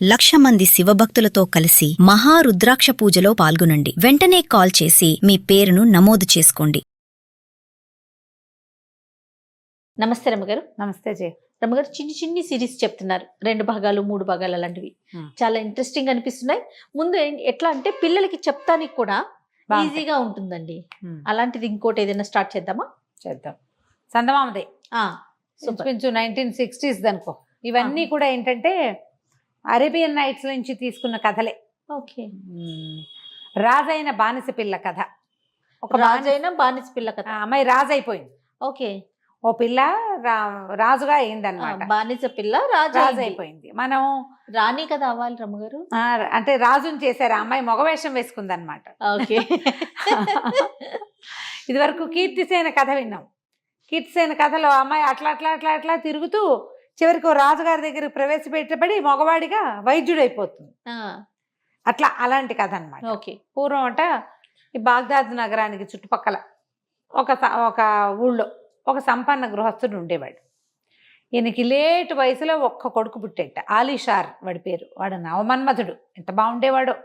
1,00,000 మంది శివభక్తులతో కలిసి మహారుద్రాక్ష పూజలో పాల్గొనండి. వెంటనే కాల్ చేసి మీ పేరును నమోదు చేసుకోండి. నమస్తే రమ్మగారు. నమస్తే జయ. రమ్మగారు, చిన్ని సిరీస్ చెప్తున్నారు, 2 భాగాలు 3 భాగాలు అలాంటివి చాలా ఇంట్రెస్టింగ్ అనిపిస్తున్నాయి. ముందు ఎట్లా అంటే పిల్లలకి చెప్తానికి కూడా ఈజీగా ఉంటుందండి. అలాంటిది ఇంకోటి ఏదైనా స్టార్ట్ చేద్దామా? చేద్దాం. సందమామదే కొంచెం 1960s అనుకో. ఇవన్నీ కూడా ఏంటంటే అరేబియన్ నైట్స్ నుంచి తీసుకున్న కథలే. ఓకే. రాజైన బానిస పిల్ల కథ. ఒక రాజైన బానిస పిల్ల కథ. అమ్మాయి రాజు అయిపోయింది. ఓకే. ఓ పిల్ల రాజుగా అయిందన్నమాట. బానిస పిల్ల రాజు అయిపోయింది. మనం రాణి కదా అవ్వాలి రమ్మగారు. అంటే రాజుని చేశారు. ఆ అమ్మాయి మగవేషం వేసుకుంది అనమాట. ఓకే. ఇది వరకు కీర్తిసేన కథ విన్నాం. కీర్తిసేన కథలో అమ్మాయి అట్లా అట్లా అట్లా అట్లా తిరుగుతూ చివరికి రాజుగారి దగ్గర ప్రవేశపెట్టబడి మగవాడిగా వైద్యుడైపోతుంది. అట్లా అలాంటి కథ అనమాట. ఓకే. పూర్వం అంట ఈ బాగ్దాద్ నగరానికి చుట్టుపక్కల ఒక ఊళ్ళో ఒక సంపన్న గృహస్థుడు ఉండేవాడు. ఈయనకి లేటు వయసులో ఒక్క కొడుకు పుట్టేట. ఆలీషార్ వాడి పేరు. వాడు నవమన్మథుడు. ఎంత బాగుండేవాడో,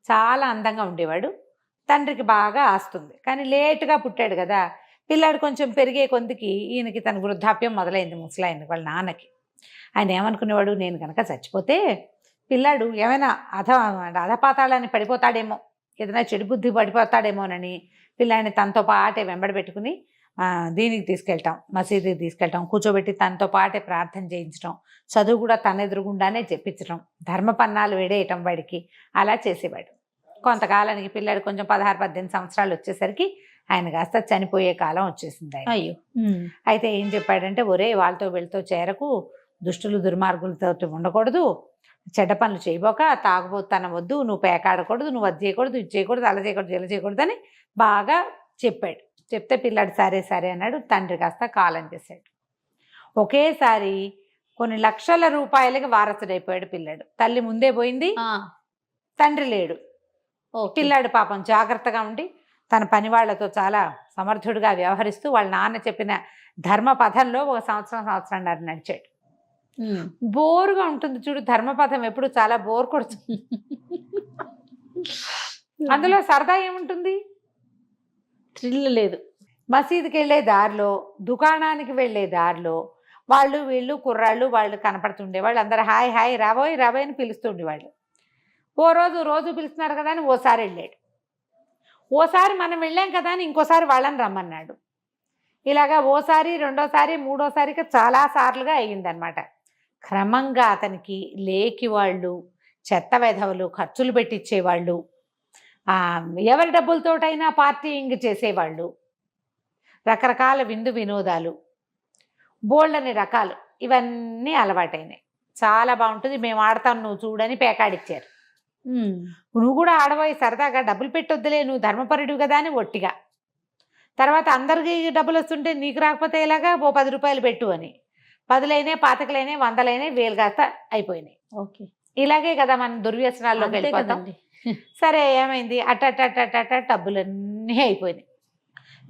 చాలా అందంగా ఉండేవాడు. తండ్రికి బాగా ఆస్తుంది, కానీ లేటుగా పుట్టాడు కదా. పిల్లాడు కొంచెం పెరిగే కొందికి ఈయనకి తన వృద్ధాప్యం మొదలైంది. ముసలాయన వాళ్ళ నాన్నకి. ఆయన ఏమనుకునేవాడు, నేను కనుక చచ్చిపోతే పిల్లాడు ఏమైనా అధపాతాళాన్ని పడిపోతాడేమో, ఏదైనా చెడు బుద్ధి పడిపోతాడేమోనని పిల్లాడిని తనతో పాటే వెంబడి పెట్టుకుని దీనికి తీసుకెళ్ళటం, మసీదుకి తీసుకెళ్ళటం, కూర్చోబెట్టి తనతో పాటే ప్రార్థన చేయించడం, చదువు కూడా తన ఎదురుగుండానే చెప్పించడం, ధర్మపన్నాలు వేడేయటం వాడికి. అలా చేసేవాడు. కొంతకాలానికి పిల్లాడు కొంచెం 16-18 సంవత్సరాలు వచ్చేసరికి ఆయన కాస్త చనిపోయే కాలం వచ్చేసింది ఆయన. అయ్యో. అయితే ఏం చెప్పాడంటే, ఒరే వాళ్ళతో వీళ్ళతో చేరకు, దుష్టులు దుర్మార్గులతో ఉండకూడదు, చెడ్డ పనులు చేయబోక, తాగుబోతనం వద్దు, నువ్వు పేకాడకూడదు, నువ్వు అది చేయకూడదు, ఇది చేయకూడదు, అలా చేయకూడదు, ఇలా చేయకూడదు అని బాగా చెప్పాడు. చెప్తే పిల్లాడు సరే సరే అన్నాడు. తండ్రి కాస్త కాలం చేశాడు. ఒకేసారి కొన్ని లక్షల రూపాయలకి వారసుడైపోయాడు పిల్లాడు. తల్లి ముందే పోయింది, తండ్రి లేడు. పిల్లాడు పాపం జాగ్రత్తగా ఉండి తన పని వాళ్లతో చాలా సమర్థుడిగా వ్యవహరిస్తూ వాళ్ళ నాన్న చెప్పిన ధర్మపథంలో ఒక సంవత్సరంన్నర నడిచాడు. బోరుగా ఉంటుంది చూడు ధర్మపథం, ఎప్పుడు చాలా బోర్ కొడుతుంది. అందులో సరదా ఏముంటుంది, థ్రిల్ లేదు. మసీదుకి వెళ్ళే దారిలో, దుకాణానికి వెళ్ళే దారిలో వాళ్ళు వీళ్ళు కుర్రాళ్ళు వాళ్ళు కనపడుతుండే వాళ్ళు. అందరూ హాయ్ హాయ్ రాబోయ్ రాబోయ్ అని పిలుస్తుండేవాళ్ళు. ఓ రోజు పిలుస్తున్నారు కదా అని ఓసారి వెళ్ళాడు. ఓసారి మనం వెళ్ళాం కదా అని ఇంకోసారి వాళ్ళని రమ్మన్నాడు. ఇలాగా ఓసారి, రెండోసారి, మూడోసారికి చాలా సార్లుగా అయ్యిందనమాట. క్రమంగా అతనికి లేకి వాళ్ళు, చెత్త వెధవలు, ఖర్చులు పెట్టించేవాళ్ళు, ఎవరి డబ్బులతోటైనా పార్టీయింగ్ చేసేవాళ్ళు, రకరకాల విందు వినోదాలు, బోల్డని రకాలు, ఇవన్నీ అలవాటైనాయి. చాలా బాగుంటుంది, మేము ఆడతాం నువ్వు చూడని పేకాడిచ్చారు. నువ్వు కూడా ఆడబోయి సరదాగా డబ్బులు పెట్టొద్దులే, నువ్వు ధర్మపరుడు కదా అని ఒట్టిగా. తర్వాత అందరికీ డబ్బులు వస్తుంటే నీకు రాకపోతే ఇలాగా ఓ 10 రూపాయలు పెట్టు అని 10లైనా 25లైనా 100లైనా 1000 కాస్త అయిపోయినాయి. ఓకే. ఇలాగే కదా మనం దుర్వ్యసనాల్లోకి వెళ్ళిపోతాం. సరే ఏమైంది, అట్ట డబ్బులన్నీ అయిపోయినాయి.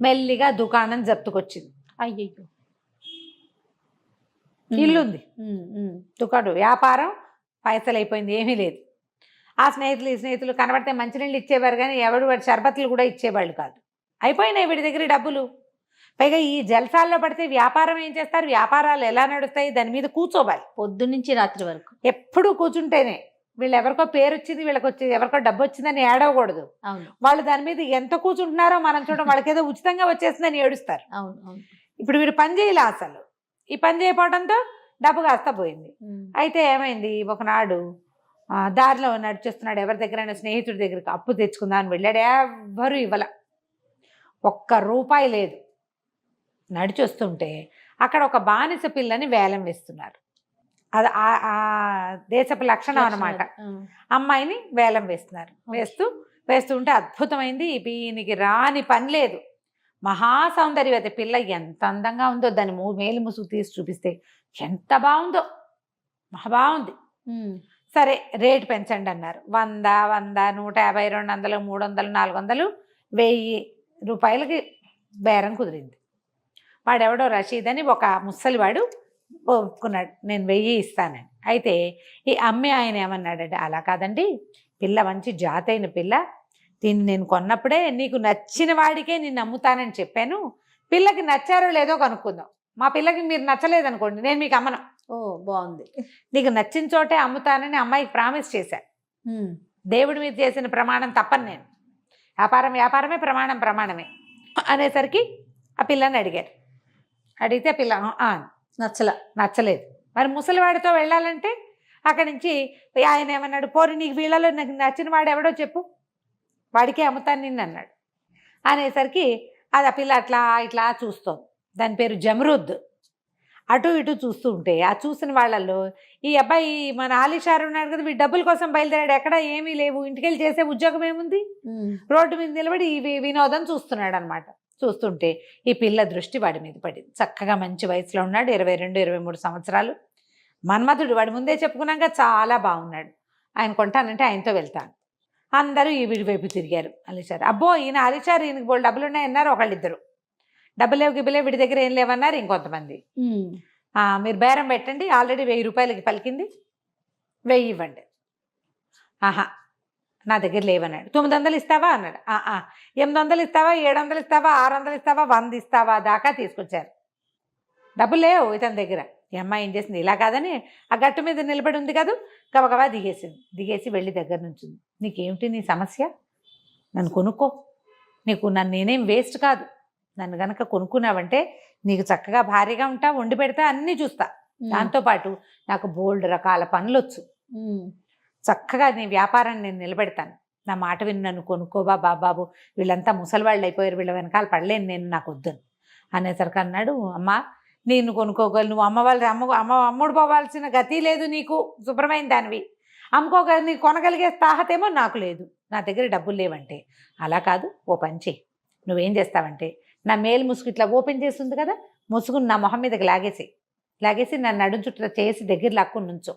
మెల్లిగా దుకాణం జప్తుకొచ్చింది. అయ్యో. ఇల్లుంది, దుకాణం వ్యాపారం పైసలు అయిపోయింది, ఏమీ లేదు. ఆ స్నేహితులు కనబడితే మంచినీళ్ళు ఇచ్చేవారు, కానీ ఎవడు వాడి షర్బత్లు కూడా ఇచ్చేవాళ్ళు కాదు. అయిపోయినాయి వీడి దగ్గర డబ్బులు. పైగా ఈ జల్సాల్లో పడితే వ్యాపారం ఏం చేస్తారు, వ్యాపారాలు ఎలా నడుస్తాయి, దాని మీద కూర్చోవాలి పొద్దున్నుంచి రాత్రి వరకు. ఎప్పుడు కూర్చుంటేనే వీళ్ళు ఎవరికో పేరు వచ్చింది, వీళ్ళకి వచ్చేది, ఎవరికో డబ్బు వచ్చిందని ఏడవకూడదు. వాళ్ళు దాని మీద ఎంత కూర్చుంటున్నారో మనం చూడడం, వాళ్ళకి ఏదో ఉచితంగా వచ్చేసిందని ఏడుస్తారు. ఇప్పుడు వీడు పని చేయలే అసలు. ఈ పని చేయకపోవడంతో డబ్బు కాస్త పోయింది. అయితే ఏమైంది, ఒకనాడు దారిలో నడిచేస్తున్నాడు, ఎవరి దగ్గరైనా స్నేహితుడి దగ్గరికి అప్పు తెచ్చుకుందామని వెళ్ళాడు. ఎవ్వరూ ఇవ్వల, ₹1 లేదు. నడిచొస్తుంటే అక్కడ ఒక బానిస పిల్లని వేలం వేస్తున్నారు. అది ఆ దేశపు లక్షణం అన్నమాట. అమ్మాయిని వేలం వేస్తున్నారు. వేస్తుంటే అద్భుతమైంది. ఈయనకి రాని పని లేదు. మహాసౌందర్యవతి పిల్ల, ఎంత అందంగా ఉందో, దాని మేలు ముసుగు తీసి చూపిస్తే ఎంత బాగుందో, మహా బాగుంది. సరే రేటు పెంచండి అన్నారు. 100, 150, 200, 300, 400, 1000 రూపాయలకి బేరం కుదిరింది. వాడెవడో రషీద్ అని ఒక ముసలివాడు ఒప్పుకున్నాడు, నేను 1000 ఇస్తానని. అయితే ఈ అమ్మే ఆయన ఏమన్నాడంటే, అలా కాదండి, పిల్ల మంచి జాతైన పిల్ల, దీన్ని నేను కొన్నప్పుడే నీకు నచ్చిన వాడికే నేను అమ్ముతానని చెప్పాను, పిల్లకి నచ్చారో లేదో కనుక్కుందాం, మా పిల్లకి మీరు నచ్చలేదనుకోండి నేను మీకు అమ్మను, ఓ బాగుంది. నీకు నచ్చిన చోటే అమ్ముతానని అమ్మాయికి ప్రామిస్ చేశాను. దేవుడి మీద చేసిన ప్రమాణం తప్పని నేను, వ్యాపారం వ్యాపారమే, ప్రమాణం ప్రమాణమే అనేసరికి ఆ పిల్లని అడిగారు. అడిగితే పిల్ల నచ్చలేదు. మరి ముసలివాడితో వెళ్ళాలంటే అక్కడి నుంచి ఆయన ఏమన్నాడు, పోరి నీకు వీళ్ళలో నాకు నచ్చిన వాడు ఎవడో చెప్పు, వాడికే అమ్ముతాను నిన్ను అన్నాడు. అనేసరికి అది ఆ పిల్ల అట్లా ఇట్లా చూస్తోంది. దాని పేరు జమరుద్. అటు ఇటు చూస్తూ ఉంటే ఆ చూసిన వాళ్ళల్లో ఈ అబ్బాయి మన ఆలీషారు ఉన్నాడు కదా, వీడు డబ్బుల కోసం బయలుదేరాడు, ఎక్కడ ఏమీ లేవు, ఇంటికెళ్ళి చేసే ఉద్యోగం ఏముంది, రోడ్డు మీద నిలబడి ఈ వినోదం చూస్తున్నాడు అనమాట. చూస్తుంటే ఈ పిల్ల దృష్టి వాడి మీద పడింది. చక్కగా మంచి వయసులో ఉన్నాడు, 22-23 సంవత్సరాలు. మన్మధుడు, వాడి ముందే చెప్పుకున్నాక చాలా బాగున్నాడు. ఆయన కొంటానంటే ఆయనతో వెళ్తాను. అందరూ ఈ వీడి వైపు తిరిగారు. అలీచారు, అబ్బో ఈయన అలీచారు, ఈయనకి బోల్ డబ్బులు ఉన్నాయన్నారు ఒకళ్ళిద్దరు, డబ్బులు లేవు గిబ్బులే వీడి దగ్గర ఏం లేవన్నారు ఇంకొంతమంది. మీరు బేరం పెట్టండి, ఆల్రెడీ 1000 రూపాయలకి పలికింది, 1000 ఇవ్వండి. ఆహా నా దగ్గర లేవన్నాడు. 900 ఇస్తావా అన్నాడు. 800 ఇస్తావా, 700 ఇస్తావా, 600 ఇస్తావా, 100 ఇస్తావా దాకా తీసుకొచ్చారు. డబ్బులు లేవు ఇతని దగ్గర. ఈ అమ్మాయి ఏం చేసింది, ఇలా కాదని ఆ గట్టు మీద నిలబడి ఉంది కదా, గబగబా దిగేసి వెళ్ళి దగ్గర నుంచి, నీకేమిటి నీ సమస్య, నన్ను కొనుక్కో, నన్ను నేనేం వేస్ట్ కాదు, నన్ను గనక కొనుక్కున్నావంటే నీకు చక్కగా భారీగా ఉంటా, వండి పెడతా, అన్నీ చూస్తా, దాంతోపాటు నాకు బోల్డ్ రకాల పనులు వచ్చు, చక్కగా నీ వ్యాపారాన్ని నేను నిలబెడతాను, నా మాట విని నన్ను కొనుక్కోబా బాబాబు, వీళ్ళంతా ముసలివాళ్ళు అయిపోయారు, వీళ్ళ వెనకాల పడలేను నేను, నాకు వద్దని అనేసరికి అన్నాడు, అమ్మ నేను కొనుక్కోగలను, నువ్వు అమ్ముడు పోవాల్సిన గతి లేదు నీకు, శుభ్రమైన దానివి, అమ్ముకోగల నీకు కొనగలిగే తాహతేమో నాకు లేదు, నా దగ్గర డబ్బులు లేవంటే. అలా కాదు, ఓ పని చెయ్యి, నువ్వేం చేస్తావంటే నా మేలు ముసుగు ఇట్లా ఓపెన్ చేస్తుంది కదా, ముసుగుని నా మొహం మీదకి లాగేసి నన్ను నడుం చుట్టూ చేసి దగ్గర లాక్కుని నుంచో,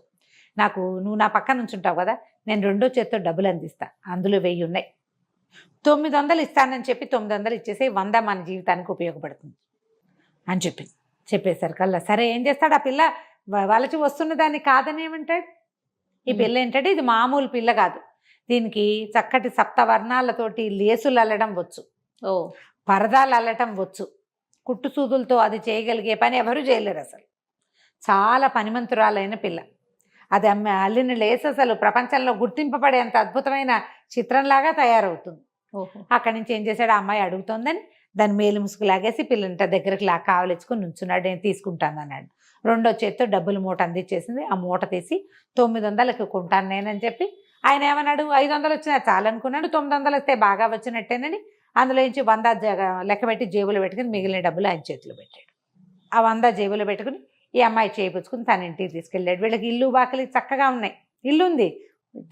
నువ్వు నా పక్కన నుంచుంటావు కదా, నేను 2వ చేత్తో డబ్బులు అందిస్తా, అందులో 1000 ఉన్నాయి, 900 ఇస్తానని చెప్పి 900 ఇచ్చేసి 100 మన జీవితానికి ఉపయోగపడుతుంది అని చెప్పేసరికల్లా సరే ఏం చేస్తాడు, ఆ పిల్ల వలచి వస్తున్న దాన్ని కాదని ఏమంటాడు. ఈ పిల్ల ఏంటంటే ఇది మామూలు పిల్ల కాదు, దీనికి చక్కటి సప్తవర్ణాలతోటి లేసులు అల్లడం వచ్చు, పరదాలు అల్లటం వచ్చు, కుట్టు సూదులతో అది చేయగలిగే పని ఎవరు చేయలేరు అసలు, చాలా పనిమంతురాలైన పిల్ల. అది అల్లిన లేస్ అసలు ప్రపంచంలో గుర్తింపబడేంత అద్భుతమైన చిత్రంలాగా తయారవుతుంది. అక్కడి నుంచి ఏం చేశాడు, ఆ అమ్మాయి అడుగుతోందని దాని మేలు ముసుగు లాగేసి పిల్లంట దగ్గరికి కావలించుకొని నుంచున్నాడు. నేను తీసుకుంటాను అన్నాడు. 2వ చేత్తో డబ్బులు మూట అందించేసింది. ఆ మూట తీసి 900కి కొంటాను నేనని చెప్పి, ఆయన ఏమన్నాడు, 500 వచ్చినా చాలనుకున్నాడు, 900 వస్తే బాగా వచ్చినట్టేనని అందులో నుంచి 100 లెక్కబెట్టి జేబులో పెట్టుకుని మిగిలిన డబ్బులు ఆయన చేతిలో పెట్టాడు. ఆ 100 జేబులో పెట్టుకుని ఈ అమ్మాయి చేయించుకుని తన ఇంటికి తీసుకెళ్ళాడు. వీళ్ళకి ఇల్లు బాకలి చక్కగా ఉన్నాయి, ఇల్లు ఉంది,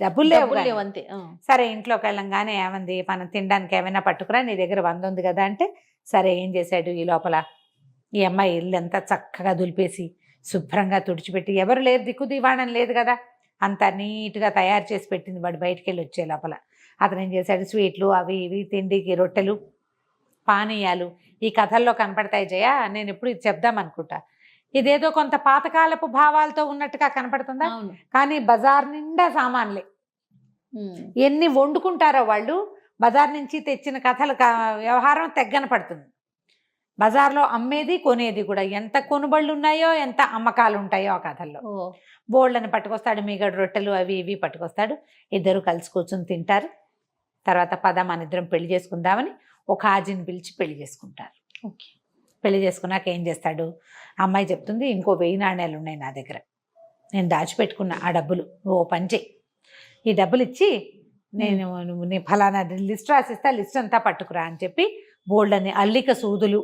డబ్బులు లేవు అంతే. సరే ఇంట్లోకి వెళ్ళంగానే ఏమంది, మనం తినడానికి ఏమైనా పట్టుకురా, నీ దగ్గర 100 ఉంది కదా అంటే, సరే ఏం చేశాడు, ఈ లోపల ఈ అమ్మాయి ఇల్లు అంతా చక్కగా దులిపేసి శుభ్రంగా తుడిచిపెట్టి, ఎవరు లేరు, దిక్కు దివాణం లేదు కదా, అంతా నీట్గా తయారు చేసి పెట్టింది. వాడు బయటికి వెళ్ళి వచ్చే లోపల అతను ఏం చేశాడు, స్వీట్లు అవి ఇవి, తిండికి రొట్టెలు, పానీయాలు ఈ కథల్లో కనపడతాయి జయ, నేను ఎప్పుడు ఇది చెప్దాం అనుకుంటా, ఇదేదో కొంత పాతకాలపు భావాలతో ఉన్నట్టుగా కనపడుతుందా, కానీ బజార్ నిండా సామాన్లే, ఎన్ని వండుకుంటారో వాళ్ళు, బజార్ నుంచి తెచ్చిన కథలు వ్యవహారం తెగ్గన పడుతుంది. బజార్లో అమ్మేది కొనేది కూడా, ఎంత కొనుబళ్ళు ఉన్నాయో ఎంత అమ్మకాలు ఉంటాయో ఆ కథల్లో. బోళ్ళని పట్టుకొస్తాడు, మిగడు రొట్టెలు అవి ఇవి పట్టుకొస్తాడు, ఇద్దరు కలిసి కూర్చొని తింటారు. తర్వాత పద మన ఇద్దరం పెళ్లి చేసుకుందామని ఒక హాజీని పిలిచి పెళ్లి చేసుకుంటారు. పెళ్లి చేసుకున్నాక ఏం చేస్తాడు, అమ్మాయి చెప్తుంది, ఇంకో 1000 నాణ్యాలు ఉన్నాయి నా దగ్గర, నేను దాచిపెట్టుకున్నా, ఆ డబ్బులు ఓ పని చెయ్యి, ఈ డబ్బులు ఇచ్చి నేను ఫలానా లిస్ట్ రాసిస్తా, లిస్ట్ అంతా పట్టుకురా అని చెప్పి బోల్డని అల్లిక సూదులు,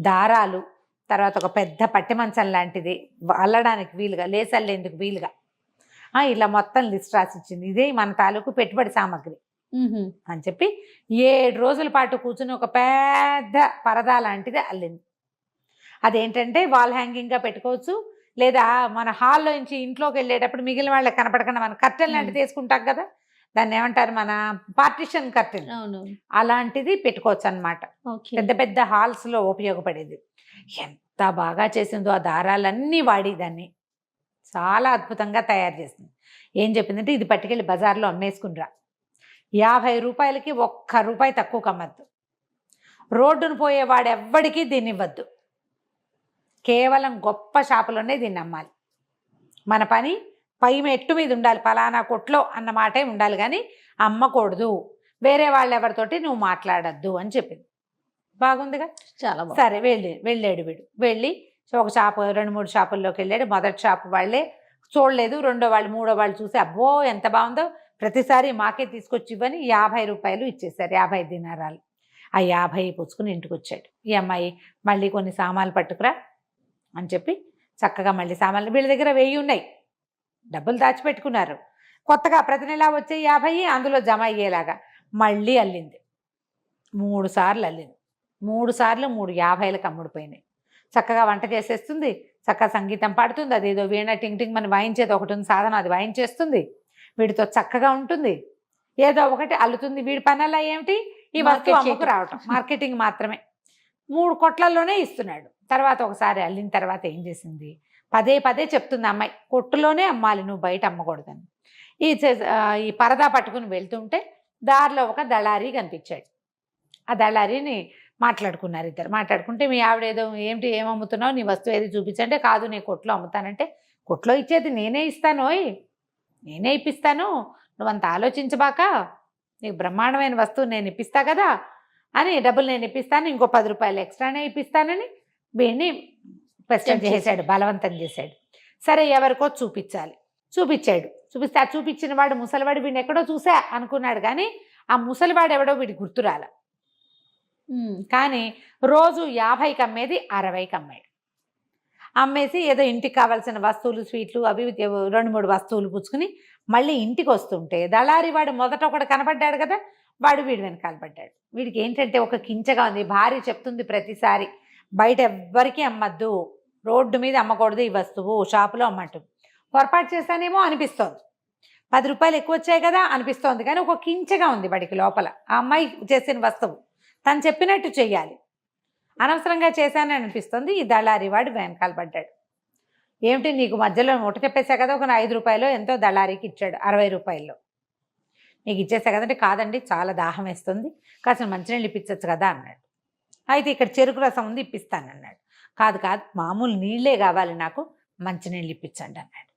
దారాలు, తర్వాత ఒక పెద్ద పట్టి మంచం లాంటిది అల్లడానికి వీలుగా, లేసల్లేందుకు వీలుగా, ఇలా మొత్తం లిస్ట్ రాసిచ్చింది, ఇదే మన తాలూకు పెట్టుబడి సామాగ్రి అని చెప్పి 7 రోజుల పాటు కూర్చుని ఒక పెద్ద పరదా లాంటిది అల్లింది. అదేంటంటే వాల్ హ్యాంగింగ్గా పెట్టుకోవచ్చు, లేదా మన హాల్లో నుంచి ఇంట్లోకి వెళ్ళేటప్పుడు మిగిలిన వాళ్ళకి కనపడకుండా మన కర్టెన్ లాంటిది వేసుకుంటాం కదా, దాన్ని ఏమంటారు, మన పార్టిషన్ కర్టెన్, అలాంటిది పెట్టుకోవచ్చు అనమాట. పెద్ద పెద్ద హాల్స్లో ఉపయోగపడేది. ఎంత ఎంత బాగా చేసిందో, ఆ దారాలన్నీ వాడి దాన్ని చాలా అద్భుతంగా తయారు చేసింది. ఏం చెప్పిందంటే, ఇది పట్టుకెళ్ళి బజార్లో అమ్మేసుకునిరా, 50 రూపాయలకి ₹1 తక్కువకి అమ్మద్దు, రోడ్డును పోయేవాడెవ్వడికి దీన్ని ఇవ్వద్దు, కేవలం గొప్ప షాపులోనే దీన్ని అమ్మాలి, మన పని పై మెట్టు మీద ఉండాలి, ఫలానా కొట్లో అన్న మాటే ఉండాలి, కానీ అమ్మకూడదు, వేరే వాళ్ళు ఎవరితోటి నువ్వు మాట్లాడద్దు అని చెప్పింది. బాగుందిగా, చాలా బాగుంది. సరే వెళ్ళాడు వీడు. వెళ్ళి ఒక షాపు 2-3 షాపుల్లోకి వెళ్ళాడు. మొదటి షాపు వాళ్ళే చూడలేదు, రెండో వాళ్ళు మూడో వాళ్ళు చూసి అబ్బో ఎంత బాగుందో, ప్రతిసారి మాకే తీసుకొచ్చి ఇవ్వని ₹50 ఇచ్చేశారు, 50 దినారాలు. ఆ 50 పుచ్చుకుని ఇంటికి వచ్చాడు. ఈ అమ్మాయి మళ్ళీ కొన్ని సామాన్లు పట్టుకురా అని చెప్పి చక్కగా మళ్ళీ సామాన్లు, వీళ్ళ దగ్గర 1000 ఉన్నాయి, డబ్బులు దాచిపెట్టుకున్నారు, కొత్తగా ప్రతి నెలా వచ్చే 50 అందులో జమ అయ్యేలాగా మళ్ళీ అల్లింది. 3 సార్లు అల్లింది. 3 సార్లు 3 50లకు అమ్ముడిపోయినాయి. చక్కగా వంట చేసేస్తుంది, చక్కగా సంగీతం పాడుతుంది, అదేదో వీణ టింగ్ టింగ్ మనం వాయించేది ఒకటి ఉంది సాధన, అది వాయించేస్తుంది, వీడితో చక్కగా ఉంటుంది, ఏదో ఒకటి అల్లుతుంది. వీడి పనల్లా ఏమిటి, ఈ వస్తువు అమ్ముకు రావటం, మార్కెటింగ్ మాత్రమే. 3 కొట్లల్లోనే ఇస్తున్నాడు. తర్వాత ఒకసారి అల్లిన తర్వాత ఏం చేసింది, పదే చెప్తుంది అమ్మాయి, కొట్టులోనే అమ్మాలి, నువ్వు బయట అమ్మకూడదని. ఈ పరదా పట్టుకుని వెళ్తుంటే దారిలో ఒక దళారీ కనిపించాడు. ఆ దళారీని మాట్లాడుకున్నారు ఇద్దరు. మాట్లాడుకుంటే, మీ ఆవిడేదో ఏమిటి ఏమమ్ముతున్నావు, నీ వస్తువు ఏది చూపించంటే, కాదు నేను కొట్లో అమ్ముతానంటే, కొట్లో ఇచ్చేది నేనే ఇస్తానోయ్, నేనే ఇప్పిస్తాను, నువ్వంత ఆలోచించబాక, నీకు బ్రహ్మాండమైన వస్తువు నేను ఇప్పిస్తా కదా అని, డబ్బులు నేను ఇప్పిస్తాను, ఇంకో ₹10 ఎక్స్ట్రానే ఇప్పిస్తానని వీడిని క్వశ్చన్ చేశాడు, బలవంతం చేశాడు. సరే ఎవరికో చూపించాలి, చూపించాడు. చూపిస్తే ఆ చూపించిన వాడు ముసలివాడు, వీడిని ఎక్కడో చూసా అనుకున్నాడు, కానీ ఆ ముసలివాడు ఎవడో వీడి గుర్తురాల. కానీ రోజు 50కి అమ్మేది 60కి అమ్మాడు. అమ్మేసి ఏదో ఇంటికి కావాల్సిన వస్తువులు, స్వీట్లు, అవి 2-3 వస్తువులు పుచ్చుకుని మళ్ళీ ఇంటికి వస్తుంటే, దళారి వాడు మొదట ఒకడు కనపడ్డాడు కదా, వాడు వీడి వెనకాల పడ్డాడు. వీడికి ఏంటంటే ఒక కించగా ఉంది, భార్య చెప్తుంది ప్రతిసారి, బయట ఎవ్వరికీ అమ్మద్దు, రోడ్డు మీద అమ్మకూడదు ఈ వస్తువు, షాపులో అమ్మట్టు. పొరపాటు చేశానేమో అనిపిస్తోంది, ₹10 ఎక్కువ వచ్చాయి కదా అనిపిస్తోంది, కానీ ఒక కించగా ఉంది వాడికి లోపల. ఆ అమ్మాయి చేసిన వస్తువు తను చెప్పినట్టు చెయ్యాలి, అనవసరంగా చేశానని అనిపిస్తుంది. ఈ దళారీ వాడు వెనకాల పడ్డాడు. ఏమిటి నీకు మధ్యలో మూట చెప్పేసా కదా, ఒక ₹5 ఎంతో దళారీకి ఇచ్చాడు, ₹60 నీకు ఇచ్చేసా కదంటే, కాదండి చాలా దాహం వేస్తుంది, కాస్త మంచినీళ్ళు ఇప్పించచ్చు కదా అన్నాడు. అయితే ఇక్కడ చెరుకు రసం ఉంది ఇప్పిస్తానన్నాడు. కాదు మామూలు నీళ్ళే కావాలి నాకు, మంచినీళ్ళు ఇప్పించండి అన్నాడు.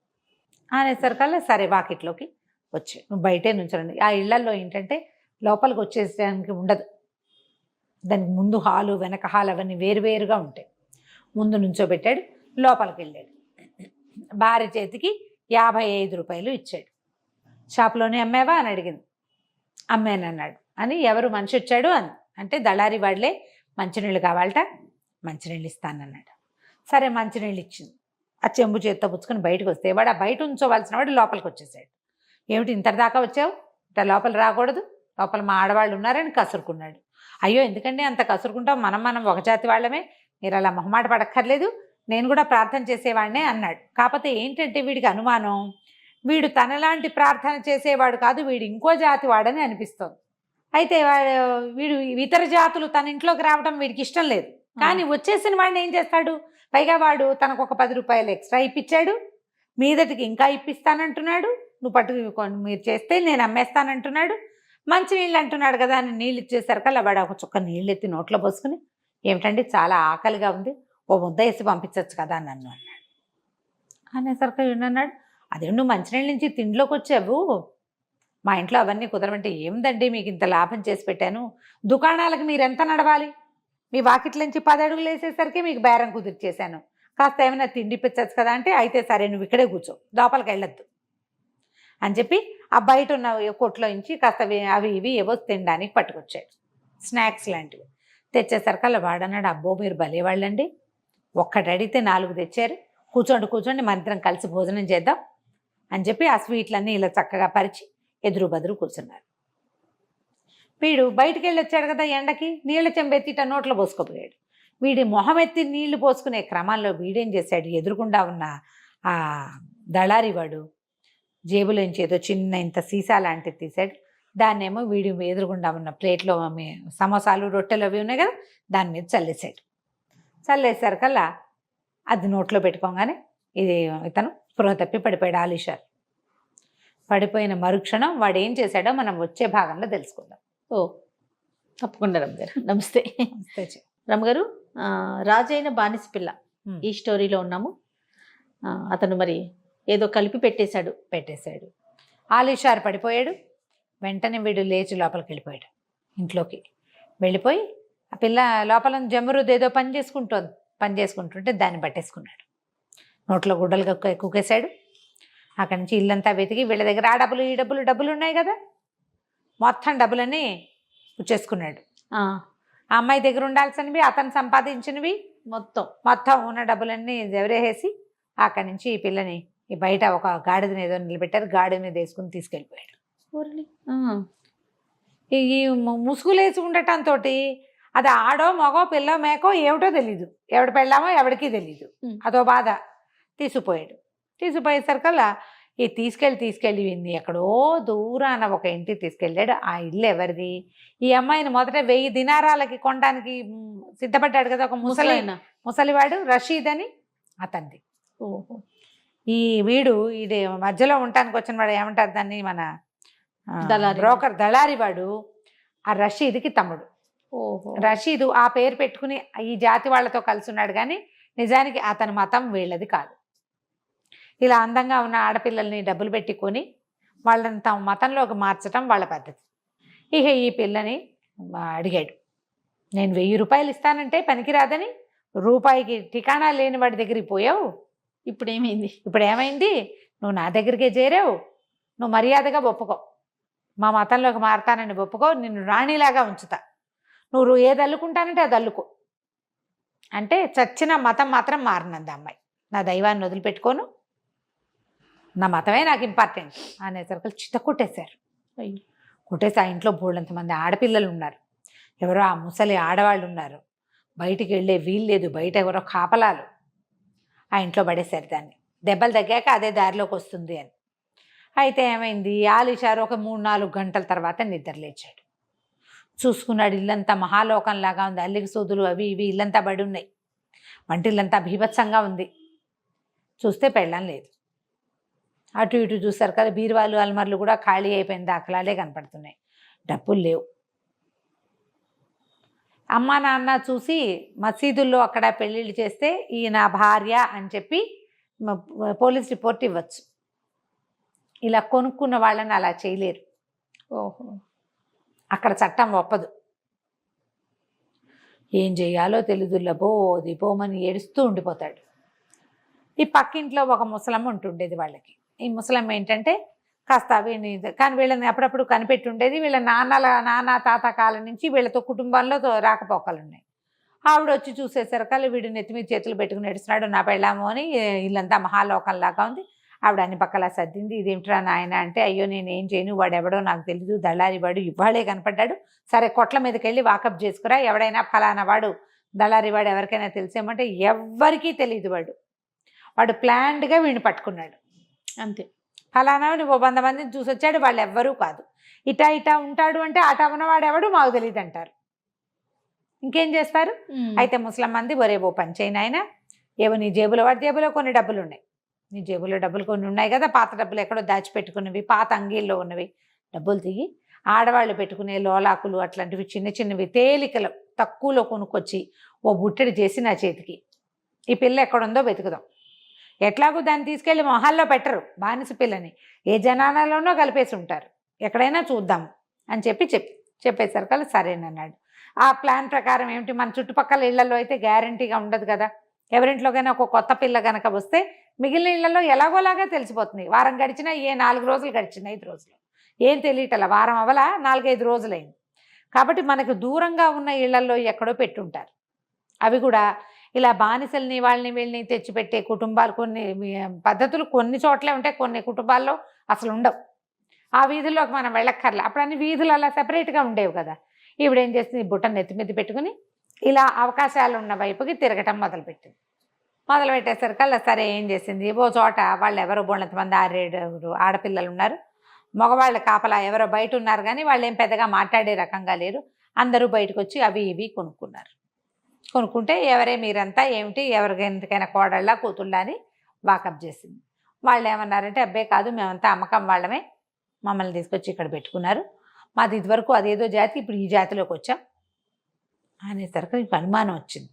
అనేసరికల్లా సరే వాకిట్లోకి వచ్చి, నువ్వు బయటే నుంచోండి. ఆ ఇళ్లల్లో ఏంటంటే లోపలికి వచ్చేసడానికి ఉండదు, దానికి ముందు హాలు వెనక హాల్ అవన్నీ వేరువేరుగా ఉంటాయి. ముందు నుంచోబెట్టాడు, లోపలికి వెళ్ళాడు. భార్య చేతికి ₹55 ఇచ్చాడు. షాప్లోనే అమ్మావా అని అడిగింది. అమ్మానన్నాడు. అని ఎవరు మనిషి వచ్చాడు అని అంటే, దళారీ వాళ్లే, మంచినీళ్ళు కావాలట, మంచినీళ్ళు ఇస్తానన్నాడు. సరే మంచినీళ్ళు ఇచ్చింది. ఆ చెంబు చేత్తో పుచ్చుకొని బయటకు వస్తే, వాడు ఆ బయట ఉంచోవలసిన వాడు లోపలికి వచ్చేసాడు. ఏమిటి ఇంతదాకా వచ్చావు, ఇట్లా లోపల రాకూడదు, లోపల మా ఆడవాళ్ళు ఉన్నారని కసురుకున్నాడు. అయ్యో ఎందుకండి అంత కసురుకుంటాం, మనం ఒక జాతి వాళ్ళమే, మీరు అలా మొహమాట పడక్కర్లేదు, నేను కూడా ప్రార్థన చేసేవాడినే అన్నాడు. కాకపోతే ఏంటంటే వీడికి అనుమానం, వీడు తనలాంటి ప్రార్థన చేసేవాడు కాదు, వీడు ఇంకో జాతి వాడని అనిపిస్తోంది. అయితే వీడు ఇతర జాతులు తన ఇంట్లోకి రావడం వీడికి ఇష్టం లేదు. కానీ వచ్చేసిన వాడిని ఏం చేస్తాడు, పైగా వాడు తనకు ఒక ₹10 ఎక్స్ట్రా ఇప్పించాడు, మీదటికి ఇంకా ఇప్పిస్తానంటున్నాడు, నువ్వు మీరు చేస్తే నేను అమ్మేస్తానంటున్నాడు, మంచినీళ్ళు అంటున్నాడు కదా అని నీళ్ళు ఇచ్చేసరికల్లా వాడు ఒక చుక్క నీళ్ళు ఎత్తి నోట్లో పోసుకుని, ఏమిటండి చాలా ఆకలిగా ఉంది, ఓ ముద్ద వేసి పంపించవచ్చు కదా నన్ను అన్నాడు. అనేసరికి ఏంటన్నాడు, అదే నువ్వు మంచినీళ్ళ నుంచి తిండిలోకి వచ్చావు, మా ఇంట్లో అవన్నీ కుదరమంటే, ఏముందండి మీకు ఇంత లాభం చేసి పెట్టాను, దుకాణాలకు మీరు ఎంత నడవాలి, మీ వాకిట్ల నుంచి 10 అడుగులు వేసేసరికి మీకు బేరం కుదిర్చేశాను, కాస్త ఏమైనా తిండి పిచ్చచ్చు కదా అంటే, అయితే సరే నువ్వు ఇక్కడే కూర్చో, లోపలికి వెళ్ళొద్దు అని చెప్పి ఆ బయట ఉన్న కొట్లో నుంచి కాస్త అవి ఇవి ఏవో తినడానికి పట్టుకొచ్చాడు, స్నాక్స్ లాంటివి. తెచ్చేసరికల్లా వాడన్నాడు, అబ్బో మీరు భలేవాళ్ళండి, ఒక్కటి అడిగితే 4 తెచ్చారు, కూర్చోండి మనిద్దరం కలిసి భోజనం చేద్దాం అని చెప్పి ఆ స్వీట్లన్నీ ఇలా చక్కగా పరిచి ఎదురు బదురు కూర్చున్నారు. వీడు బయటికి వెళ్ళి వచ్చాడు కదా ఎండకి, నీళ్ళ చెంబెత్తి నోట్లో పోసుకోపోయాడు. వీడి మొహం ఎత్తి నీళ్లు పోసుకునే క్రమంలో వీడేం చేశాడు, ఎదురుకుండా ఉన్న ఆ దళారి వాడు జేబులోంచి ఏదో చిన్న ఇంత సీసా లాంటిది తీశాడు. దాన్నేమో వీడి ఎదురుగుండా ఉన్న ప్లేట్లో సమోసాలు రొట్టెలు అవి ఉన్నాయి కదా, దాని మీద చల్లేశాడు. చల్లేసరికల్లా అది నోట్లో పెట్టుకోగానే ఇతను స్పృహ తప్పి పడిపోయాడు ఆలీషార్. పడిపోయిన మరుక్షణం వాడు ఏం చేశాడో మనం వచ్చే భాగంలో తెలుసుకుందాం. తప్పకుండా రమ్మగారు. నమస్తే రమ్మగారు. రాజైన బానిస పిల్ల ఈ స్టోరీలో ఉన్నాము. అతను మరి ఏదో కలిపి పెట్టేశాడు. ఆలీషార్ పడిపోయాడు. వెంటనే వీడు లేచి లోపలికి వెళ్ళిపోయాడు. ఇంట్లోకి వెళ్ళిపోయి ఆ పిల్ల లోపల జమరుద్ ఏదో పని చేసుకుంటుంటే దాన్ని పట్టేసుకున్నాడు. నోట్లో గుడ్డలుగా కుక్కేశాడు. అక్కడి నుంచి ఇల్లంతా వెతికి వీళ్ళ దగ్గర ఆ డబ్బులు ఈ డబ్బులు ఉన్నాయి కదా, మొత్తం డబ్బులన్నీ పుచ్చేసుకున్నాడు. ఆ అమ్మాయి దగ్గర ఉండాల్సినవి, అతను సంపాదించినవి మొత్తం ఉన్న డబ్బులన్నీ ఎవరేసి అక్కడి నుంచి ఈ పిల్లని బయట ఒక గాడిదని ఏదో నిలబెట్టారు. గాడి మీద వేసుకుని తీసుకెళ్ళిపోయాడు. ఈ ముసుగులేసి ఉండటంతో అది ఆడో మగో పిల్లో మేకో ఏమిటో తెలీదు, ఎవడు పెళ్ళామో ఎవడికి తెలీదు. అదో బాధ. తీసుకుపోయేసరికల్లా ఈ తీసుకెళ్ళి వింది ఎక్కడో దూరాన ఒక ఇంటికి తీసుకెళ్ళాడు. ఆ ఇల్లు ఎవరిది? ఈ అమ్మాయిని మొదట 1000 దినారాలకి కొనడానికి సిద్ధపడ్డాడు కదా ఒక ముసలివాడు, రషీద్ అని అతనిది. ఈ వీడు ఇది మధ్యలో ఉండటానికి వచ్చిన వాడు ఏమంటారు దాన్ని, మన బ్రోకర్ దళారి వాడు ఆ రషీద్కి తమ్ముడు. రషీదు ఆ పేరు పెట్టుకుని ఈ జాతి వాళ్ళతో కలిసి ఉన్నాడు, కానీ నిజానికి అతని మతం వీళ్ళది కాదు. ఇలా అందంగా ఉన్న ఆడపిల్లల్ని డబ్బులు పెట్టుకొని వాళ్ళని తమ మతంలోకి మార్చడం వాళ్ళ పద్ధతి. ఇక ఈ పిల్లని అడిగాడు, నేను 1000 రూపాయలు ఇస్తానంటే పనికిరాదని, రూపాయికి ఠికాణా లేని వాడి దగ్గరికి పోయావు, ఇప్పుడు ఏమైంది? నువ్వు నా దగ్గరికే చేరావు, నువ్వు మర్యాదగా ఒప్పుకో, మా మతంలోకి మారతానని ఒప్పుకో, నిన్ను రాణిలాగా ఉంచుతా, నువ్వు ఏది అల్లుకుంటానంటే అది అల్లుకో అంటే చచ్చిన మతం మాత్రం మారినంది అమ్మాయి. నా దైవాన్ని వదిలిపెట్టుకోను, నా మతమే నాకు ఇంపార్టెంట్ అనేసరికి చిత్త కొట్టేశారు. కొట్టేసి ఆ ఇంట్లో బోళ్ళంతమంది ఆడపిల్లలు ఉన్నారు, ఎవరో ఆ ముసలి ఆడవాళ్ళు ఉన్నారు, బయటికి వెళ్ళే వీలు లేదు, బయట ఎవరో కాపలాలు. ఆ ఇంట్లో పడేశారు దాన్ని. దెబ్బలు తగ్గాక అదే దారిలోకి వస్తుంది అని. అయితే ఏమైంది, ఆలీషారు ఒక 3-4 గంటల తర్వాత నిద్రలేచాడు. చూసుకున్నాడు, ఇల్లంతా మహాలోకంలాగా ఉంది, అల్లికి సూదులు అవి ఇవి ఇల్లంతా బడి ఉన్నాయి, వంటిల్లంతా భీభత్సంగా ఉంది. చూస్తే పెళ్ళం లేదు. అటు ఇటు చూస్తారు కదా, బీరువాలు అల్మర్లు కూడా ఖాళీ అయిపోయిన దాఖలాలే కనపడుతున్నాయి, డబ్బులు లేవు. అమ్మా నాన్న చూసి మసీదుల్లో అక్కడ పెళ్ళిళ్ళు చేస్తే ఈ నా భార్య అని చెప్పి పోలీస్ రిపోర్ట్ ఇవ్వచ్చు. ఇలా కొనుక్కున్న వాళ్ళని అలా చేయలేరు. అక్కడ చట్టం ఒప్పదు. ఏం చేయాలో తెలీదు, పోమని ఏడుస్తూ ఉండిపోతాడు. ఈ పక్కింట్లో ఒక ముసలమ్మ ఉంటుండేది వాళ్ళకి. ఈ ముసలమ్మ ఏంటంటే కాస్త కానీ వీళ్ళని అప్పుడప్పుడు కనిపెట్టి ఉండేది. వీళ్ళ నాన్న తాత కాలం నుంచి వీళ్ళతో కుటుంబంలో రాకపోకలు ఉన్నాయి. ఆవిడ వచ్చి చూసేసరికి వీడు నెత్తి మీద చేతులు పెట్టుకుని నడుస్తున్నాడు, నా పెళ్ళాము అని. ఇల్లంతా మహాలోకంలాగా ఉంది. ఆవిడ అన్ని పక్కలా సర్దింది. ఇదేమిట్రా నాయన అంటే, అయ్యో నేనేం చేయను, వాడు ఎవడో నాకు తెలీదు, దళారి వాడు ఇవాళే కనపడ్డాడు, సరే కొట్ల మీదకి వెళ్ళి వాకప్ చేసుకురా, ఎవడైనా ఫలానా వాడు దళారి వాడు ఎవరికైనా తెలిసేమంటే ఎవ్వరికీ తెలియదు. వాడు ప్లాన్డ్గా వీడిని పట్టుకున్నాడు అంతే. ఫలానా నువ్వు 100 మందిని చూసి వచ్చాడు, వాళ్ళు ఎవ్వరూ కాదు, ఇటా ఉంటాడు అంటే అట ఉన్నవాడు ఎవడు మాకు తెలియదు అంటారు. ఇంకేం చేస్తారు? అయితే ముసలం మంది ఒరే ఓ పని చేయను ఆయన, ఏవో నీ జేబులో, వాడి జేబులో కొన్ని డబ్బులు ఉన్నాయి, నీ జేబులో డబ్బులు కొన్ని ఉన్నాయి కదా, పాత డబ్బులు ఎక్కడో దాచిపెట్టుకున్నవి, పాత అంగీల్లో ఉన్నవి డబ్బులు తీగి ఆడవాళ్ళు పెట్టుకునే లోలాకులు అట్లాంటివి చిన్నవి తేలికలు తక్కువలో కొనుక్కొచ్చి ఓ బుట్టెడు చేసి నా చేతికి, ఈ పిల్ల ఎక్కడుందో వెతుకుదాం, ఎట్లాగూ దాన్ని తీసుకెళ్ళి మొహాల్లో పెట్టరు, బానిస పిల్లని ఏ జనానాలోనో కలిపేసి ఉంటారు, ఎక్కడైనా చూద్దాము అని చెప్పేసరికి సరేనన్నాడు. ఆ ప్లాన్ ప్రకారం ఏమిటి, మన చుట్టుపక్కల ఇళ్లలో అయితే గ్యారంటీగా ఉండదు కదా, ఎవరింట్లోకైనా ఒక కొత్త పిల్ల కనుక వస్తే మిగిలిన ఇళ్లలో ఎలాగోలాగా తెలిసిపోతుంది. వారం గడిచినా 4 రోజులు గడిచినా 5 రోజులు ఏం తెలియటల, వారం అవలా 4-5 రోజులైంది. కాబట్టి మనకు దూరంగా ఉన్న ఇళ్లలో ఎక్కడో పెట్టుంటారు. అవి కూడా ఇలా బానిసల్ని వాళ్ళని వీళ్ళని తెచ్చిపెట్టే కుటుంబాలు, కొన్ని పద్ధతులు కొన్ని చోట్లే ఉంటాయి, కొన్ని కుటుంబాల్లో అసలు ఉండవు. ఆ వీధుల్లోకి మనం వెళ్ళక్కర్లే. అప్పుడు అన్ని వీధులు అలా సెపరేట్గా ఉండేవి కదా. ఈవిడేం చేస్తుంది, బుట్టను నెత్తిమీద పెట్టుకుని ఇలా అవకాశాలు ఉన్న వైపుకి తిరగటం మొదలుపెట్టేసరికి సరే ఏం చేసింది, ఓ చోట వాళ్ళు ఎవరో బోళ్ళంతమంది 6-7 ఆడపిల్లలు ఉన్నారు, మగవాళ్ళ కాపలా ఎవరో బయట ఉన్నారు, కానీ వాళ్ళు ఏం పెద్దగా మాట్లాడే రకంగా లేరు. అందరూ బయటకు వచ్చి అవి ఇవి కొనుక్కున్నారు. కొనుక్కుంటే ఎవరే మీరంతా ఏమిటి ఎవరికి ఎందుకైనా కోడళ్ళ కూతుళ్ళ అని వాకప్ చేసింది. వాళ్ళు ఏమన్నారంటే అబ్బే కాదు మేమంతా అమ్మకం వాళ్ళమే, మమ్మల్ని తీసుకొచ్చి ఇక్కడ పెట్టుకున్నారు, మాది ఇదివరకు అదేదో జాతి ఇప్పుడు ఈ జాతిలోకి వచ్చాం అనేసరికి నీకు అనుమానం వచ్చింది.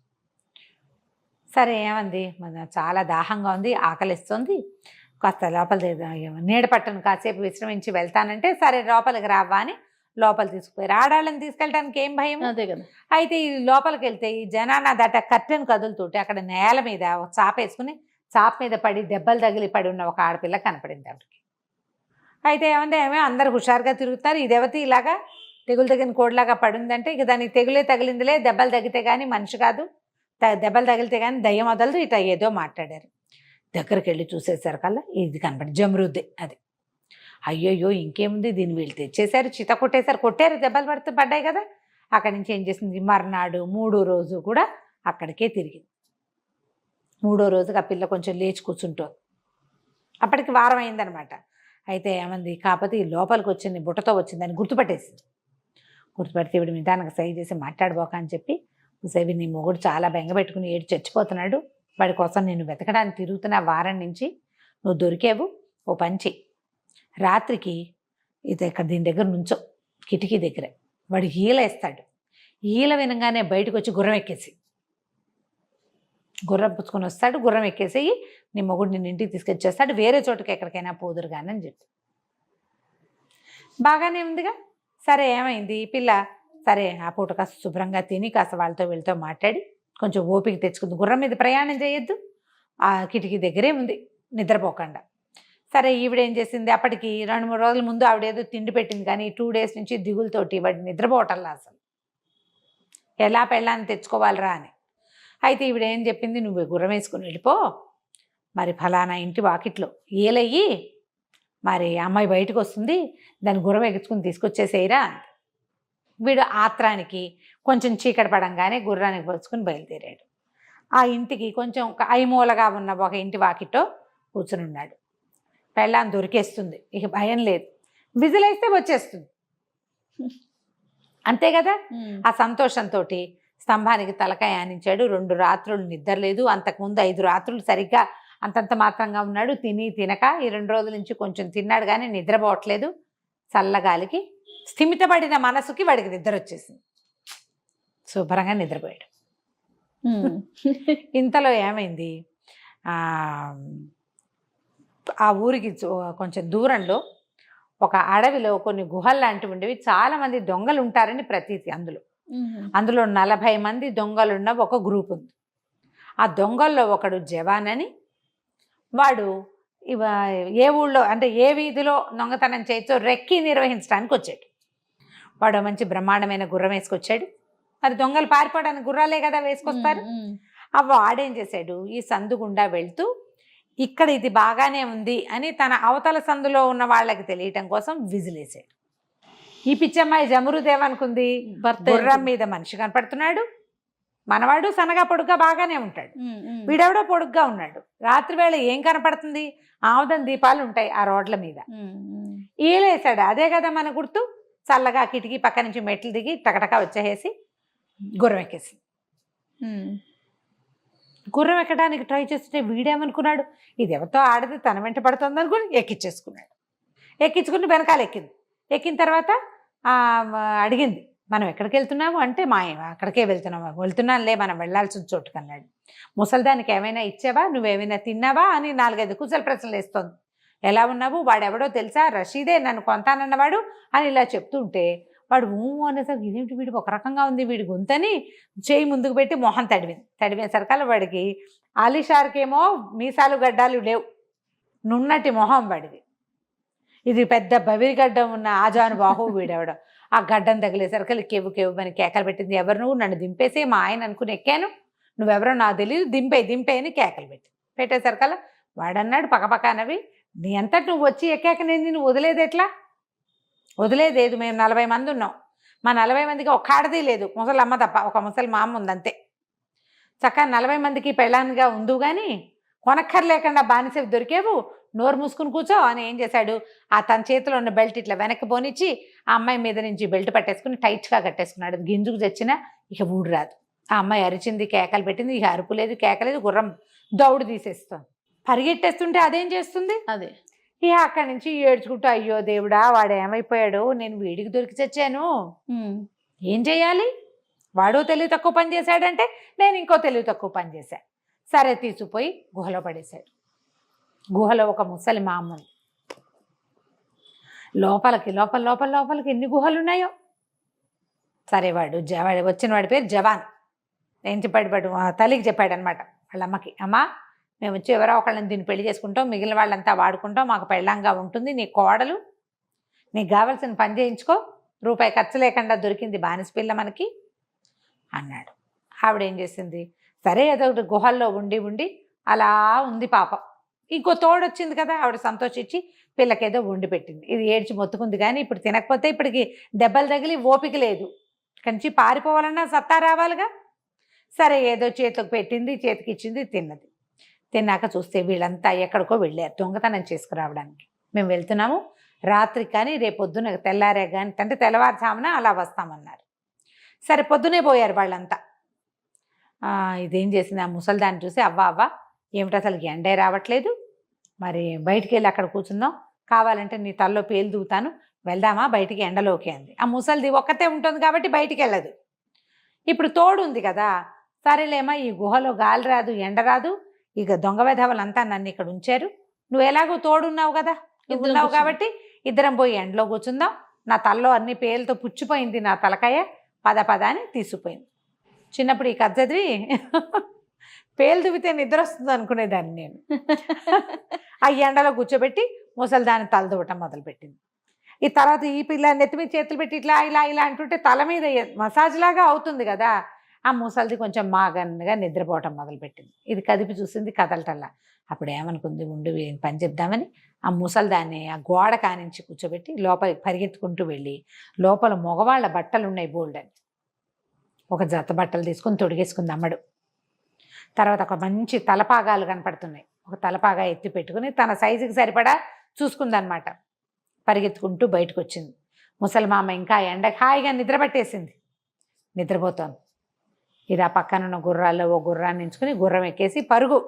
సరే ఏమంది, మన చాలా దాహంగా ఉంది, ఆకలిస్తుంది, కాస్త లోపల నీడ పట్టను కాసేపు విశ్రమించి వెళ్తానంటే సరే లోపలికి రావా అని లోపల తీసుకుపోయారు. ఆడాళ్ళని తీసుకెళ్ళడానికి ఏం భయం. అదే కదా. అయితే ఈ లోపలికి వెళ్తే ఈ జనాన దట కర్టెన్ కదులుతుంటే అక్కడ నేల మీద ఒక చాప వేసుకుని చాప మీద పడి దెబ్బలు తగిలి పడి ఉన్న ఒక ఆడపిల్ల కనపడింది ఆవిడకి. అయితే ఏమంటే అందరు హుషారుగా తిరుగుతున్నారు, ఈ దేవత ఇలాగా తెగులు తగిన కోడిలాగా పడిందంటే ఇక దానికి తెగులే తగిలిందిలే, దెబ్బలు తగిలితే కానీ మనిషి కాదు, దెబ్బలు తగిలితే కానీ దయ్యం వదలదు, ఇట్లా ఏదో మాట్లాడారు. దగ్గరికి వెళ్ళి చూసేసరికల్లా ఇది కనపడి జమరుద్దే అది. అయ్యోయ్యో ఇంకేముంది, దీన్ని వీళ్ళు తెచ్చేశారు, చిత కొట్టేశారు, కొట్టారు, దెబ్బలు పడ్డాయి కదా. అక్కడి నుంచి ఏం చేసింది, మర్నాడు 3వ రోజు కూడా అక్కడికే తిరిగింది. 3వ రోజుకి ఆ పిల్ల కొంచెం లేచి కూర్చుంటుంది. అప్పటికి వారం అయిందనమాట. అయితే ఏమంది, కాకపోతే ఈ లోపలికి వచ్చింది బుట్టతో వచ్చిందని గుర్తుపట్టేసింది. గుర్తుపడితే ఇవిడ నిదానంగా సై చేసి మాట్లాడబోక అని చెప్పి, సేవి నీ మొగుడు చాలా బెంగపెట్టుకుని ఏడు చచ్చిపోతున్నాడు, వాడి కోసం నేను వెతకడానికి తిరుగుతున్న వారం నుంచి నువ్వు దొరికావు, ఓ పంచి రాత్రికి ఇది ఇక్కడ దీని దగ్గర నుంచో కిటికీ దగ్గర, వాడు ఈల వేస్తాడు, ఈల వినగానే బయటకు వచ్చి గుర్రం ఎక్కేసి గుర్రం పుచ్చుకొని వస్తాడు, గుర్రం ఎక్కేసి నీ మొగుడు నిన్ను ఇంటికి తీసుకొచ్చేస్తాడు, వేరే చోటుకి ఎక్కడికైనా పోదురు కానీ అని చెప్పి. బాగానే ఉందిగా. సరే ఏమైంది పిల్ల, సరే ఆ పూట కాస్త శుభ్రంగా తిని కాస్త వాళ్ళతో వీళ్ళతో మాట్లాడి కొంచెం ఓపిక తెచ్చుకుంది. గుర్రం మీద ప్రయాణం చేయొద్దు, ఆ కిటికీ దగ్గరే ఉంది నిద్రపోకుండా. సరే ఈవిడేం చేసింది, అప్పటికి 2-3 రోజుల ముందు ఆవిడేదో తిండి పెట్టింది, కానీ 2 డేస్ నుంచి దిగులతోటి వాడి నిద్రపోవటంలా అసలు ఎలా పెళ్ళాన్ని తెచ్చుకోవాలరా అని. అయితే ఈవిడేం చెప్పింది, నువ్వు గుర్రం వేసుకుని వెళ్ళిపో, మరి ఫలానా ఇంటి వాకిట్లో ఏలయ్యి మరి అమ్మాయి బయటకు వస్తుంది, దాన్ని గుర్రం ఎక్కించుకుని తీసుకొచ్చేసేయరా అంది. వీడు ఆత్రానికి కొంచెం చీకటి పడంగానే గుర్రానికి పరుచుకుని బయలుదేరాడు. ఆ ఇంటికి కొంచెం ఐమూలగా ఉన్న ఒక ఇంటి వాకిట్లో కూర్చుని ఉన్నాడు. పెళ్ళాన్ని దొరికేస్తుంది, ఇక భయం లేదు, విజిలేస్తే వచ్చేస్తుంది అంతే కదా. ఆ సంతోషంతో స్తంభానికి తలకాయ ఆనించాడు. 2 రాత్రులు నిద్ర లేదు, అంతకుముందు 5 రాత్రులు సరిగ్గా అంతంత మాత్రంగా ఉన్నాడు, తిని తినక. ఈ 2 రోజుల నుంచి కొంచెం తిన్నాడు కానీ నిద్రపోవట్లేదు. చల్లగాలికి స్థిమితపడిన మనసుకి వాడికి నిద్ర వచ్చేసింది, శుభ్రంగా నిద్రపోయాడు. ఇంతలో ఏమైంది, ఆ ఊరికి కొంచెం దూరంలో ఒక అడవిలో కొన్ని గుహలు లాంటివి ఉండేవి, చాలామంది దొంగలు ఉంటారని ప్రతీతి. అందులో 40 మంది దొంగలున్న ఒక గ్రూప్ ఉంది. ఆ దొంగల్లో ఒకడు జవాన్ అని, వాడు ఏ ఊళ్ళో అంటే ఏ వీధిలో దొంగతనం చేయొచ్చో రెక్కి నిర్వహించడానికి వచ్చాడు. వాడు మంచి బ్రహ్మాండమైన గుర్రం వేసుకొచ్చాడు. మరి దొంగలు పారిపోవడానికి గుర్రాలే కదా వేసుకొస్తారు. వాడేం చేశాడు, ఈ సందు గుండా వెళ్తూ ఇక్కడ ఇది బాగానే ఉంది అని తన అవతల సందులో ఉన్న వాళ్ళకి తెలియటం కోసం విజిలేసాడు. ఈ పిచ్చమ్మాయి జమరుదేవ్ అనుకుంది, గుర్రం మీద మనిషి కనపడుతున్నాడు, మనవాడు సన్నగా పొడుగ్గా బాగానే ఉంటాడు, వీడెవడో పొడుగ్గా ఉన్నాడు. రాత్రి వేళ ఏం కనపడుతుంది, ఆముదం దీపాలు ఉంటాయి ఆ రోడ్ల మీద. ఈలేసాడు, అదే కదా మన గుర్తు. చల్లగా కిటికీ పక్క నుంచి మెట్లు దిగి టకటకా వచ్చేసి గుర్రం ఎక్కేసి, గుర్రం ఎక్కడానికి ట్రై చేస్తుంటే వీడేమనుకున్నాడు, ఇది ఎవరితో ఆడది తన వెంట పడుతుంది అనుకుని ఎక్కించేసుకున్నాడు. ఎక్కించుకుని వెనకాల ఎక్కిన తర్వాత అడిగింది, మనం ఎక్కడికి వెళ్తున్నాము అంటే, అక్కడికే వెళ్తున్నానులే, మనం వెళ్ళాల్సిన చోటుకు అన్నాడు. ముసలిదానికి ఏమైనా ఇచ్చావా, నువ్వేమైనా తిన్నావా అని 4-5 కుశల ప్రశ్నలు వేస్తోంది. ఎలా ఉన్నావు, వాడెవడో తెలుసా, రషీదే నన్ను కొంతానన్నవాడు అని ఇలా చెప్తుంటే వాడు అనేసరికి ఇదేంటి వీడు ఒక రకంగా ఉంది, వీడి గొంతని చేయి ముందుకు పెట్టి మొహం తడివేసరికల్లా వాడికి ఆలిషార్కేమో మీసాలు గడ్డాలు లేవు, నున్నటి మొహం వాడిది. ఇది పెద్ద బవిరిగడ్డం ఉన్న ఆజాను బాహు వీడెవడం. ఆ గడ్డం తగిలేసరికి కేవు అని కేకలు పెట్టింది. ఎవరు నువ్వు, నన్ను దింపేసి మా ఆయన అనుకుని ఎక్కాను, నువ్వెవరో నాకు తెలియదు, దింపే అని కేకలు పెట్టేసరికల్లా వాడన్నాడు పక్కపక్కనవి, నీ అంతటి నువ్వు వచ్చి ఎక్కాక నేను నువ్వు వదిలేదు ఎట్లా, వదిలేదేదు, మేము 40 మంది ఉన్నాం, మా 40 మందికి ఒక్క ఆడది లేదు, ముసలమ్మ తప్ప, ఒక ముసలి మా అమ్మ ఉంది అంతే. చక్కగా 40 మందికి పెళ్ళానిగా ఉండు కానీ కొనక్కర్లేకుండా బానిసవి దొరికేవు, నోరు మూసుకుని కూర్చో అని ఏం చేశాడు, తన చేతిలో ఉన్న బెల్ట్ ఇట్లా వెనక్కి పోనిచ్చి ఆ అమ్మాయి మీద నుంచి బెల్ట్ పట్టేసుకుని టైట్గా కట్టేసుకున్నాడు. గింజుకు తెచ్చినా ఇక ఊడు రాదు. ఆ అమ్మాయి అరిచింది, కేకలు పెట్టింది. ఇక అరుపు లేదు, కేకలేదు, గుర్రం దౌడు తీసేస్తుంది. పరిగెట్టేస్తుంటే అదేం చేస్తుంది? అదే ఇక అక్కడి నుంచి ఏడ్చుకుంటూ, అయ్యో దేవుడా వాడు ఏమైపోయాడు, నేను వీడికి దొరికి చచ్చాను, ఏం చేయాలి? వాడు తెలివి తక్కువ పని చేశాడంటే నేను ఇంకో తెలివి తక్కువ పని చేశాను. సరే తీసుకుపోయి గుహలో పడేశాడు. గుహలో ఒక ముసలి మామ ఉంది. లోపలికి ఎన్ని గుహలు ఉన్నాయో. సరే వాడు వచ్చిన వాడి పేరు జవాన్. ఏం చెప్పాడు తల్లికి చెప్పాడనమాట వాళ్ళ అమ్మకి, అమ్మ మేము వచ్చి ఎవరో ఒకళ్ళని దీన్ని పెళ్లి చేసుకుంటాం, మిగిలిన వాళ్ళంతా వాడుకుంటాం, మాకు పెళ్ళంగా ఉంటుంది, నీ కోడలు, నీకు కావాల్సిన పని చేయించుకో, రూపాయి ఖర్చు లేకుండా దొరికింది బానిస పిల్ల మనకి అన్నాడు. ఆవిడ ఏం చేసింది, సరే ఏదో ఒకటి గుహల్లో ఉండి అలా ఉంది పాపం. ఇంకో తోడు వచ్చింది కదా, ఆవిడ సంతోషించి పిల్లకేదో వండి పెట్టింది. ఇది ఏడ్చి మొత్తుకుంది, కానీ ఇప్పుడు తినకపోతే ఇప్పటికి దెబ్బలు తగిలి ఓపిక లేదు, కంచి పారిపోవాలన్నా సత్తా రావాలిగా. సరే ఏదో చేతికి పెట్టింది, చేతికి ఇచ్చింది, తిన్నది. తిన్నాక చూస్తే వీళ్ళంతా ఎక్కడికో వెళ్ళారు దొంగతనం చేసుకురావడానికి. మేము వెళ్తున్నాము, రాత్రి కానీ రేపొద్దున తెల్లారే కానీ అంటే తెల్లవారుజామున అలా వస్తామన్నారు. సరే పొద్దునే పోయారు వాళ్ళంతా. ఇదేం చేసింది, ఆ ముసలిదాన్ని చూసి, అవ్వ ఏమిటి అసలు ఎండే రావట్లేదు, మరి బయటికి వెళ్ళి అక్కడ కూర్చుందాం, కావాలంటే నీ తల్లో పేలు దూతాను, వెళ్దామా బయటికి ఎండలోకి అంది. ఆ ముసలిది ఒక్కతే ఉంటుంది కాబట్టి బయటికి వెళ్ళదు. ఇప్పుడు తోడు ఉంది కదా, సరేలేమా ఈ గుహలో గాలి రాదు, ఎండ రాదు, ఇక దొంగ వెధవలంతా నన్ను ఇక్కడ ఉంచారు, నువ్వు ఎలాగో తోడున్నావు కదా, నువ్వు ఉన్నావు కాబట్టి ఇద్దరం పోయి ఎండలో కూర్చుందాం, నా తల్లో అన్ని పేలతో పుచ్చిపోయింది నా తలకాయ, పద అని తీసుకుపోయింది. చిన్నప్పుడు ఈ కథ చదివి పేలు దువ్వితే నిద్ర వస్తుంది అనుకునేదాన్ని నేను. ఆ ఎండలో కూర్చోబెట్టి ముసలి దాన్ని తల దువ్వటం మొదలుపెట్టింది. ఈ తర్వాత ఈ పిల్ల నెత్తి మీద చేతులు పెట్టి ఇలా అంటుంటే తల మీద మసాజ్ లాగా అవుతుంది కదా, ఆ ముసలిది కొంచెం మాగన్నగా నిద్రపోవటం మొదలుపెట్టింది. ఇది కదిపి చూసింది, కదలటల్లా. అప్పుడు ఏమనుకుంది, ఉండి పని చెప్దామని ఆ ముసలిదాన్ని ఆ గోడ కానించి కూర్చోబెట్టి లోపలికి పరిగెత్తుకుంటూ వెళ్ళి, లోపల మగవాళ్ళ బట్టలు ఉన్నాయి బోల్డని, ఒక జత బట్టలు తీసుకొని తొడిగేసుకుంది అమ్మడు. తర్వాత ఒక మంచి తలపాగాలు కనపడుతున్నాయి, ఒక తలపాగా ఎత్తి పెట్టుకుని తన సైజుకి సరిపడా చూసుకుందనమాట. పరిగెత్తుకుంటూ బయటకు వచ్చింది. ముసలి మామ ఇంకా ఎండకి హాయిగా నిద్ర పట్టేసింది, నిద్రపోతోంది. ఇది ఆ పక్కనున్న గుర్రాల్లో ఓ గుర్రాన్ని ఎంచుకుని గుర్రం ఎక్కేసి పరుగు,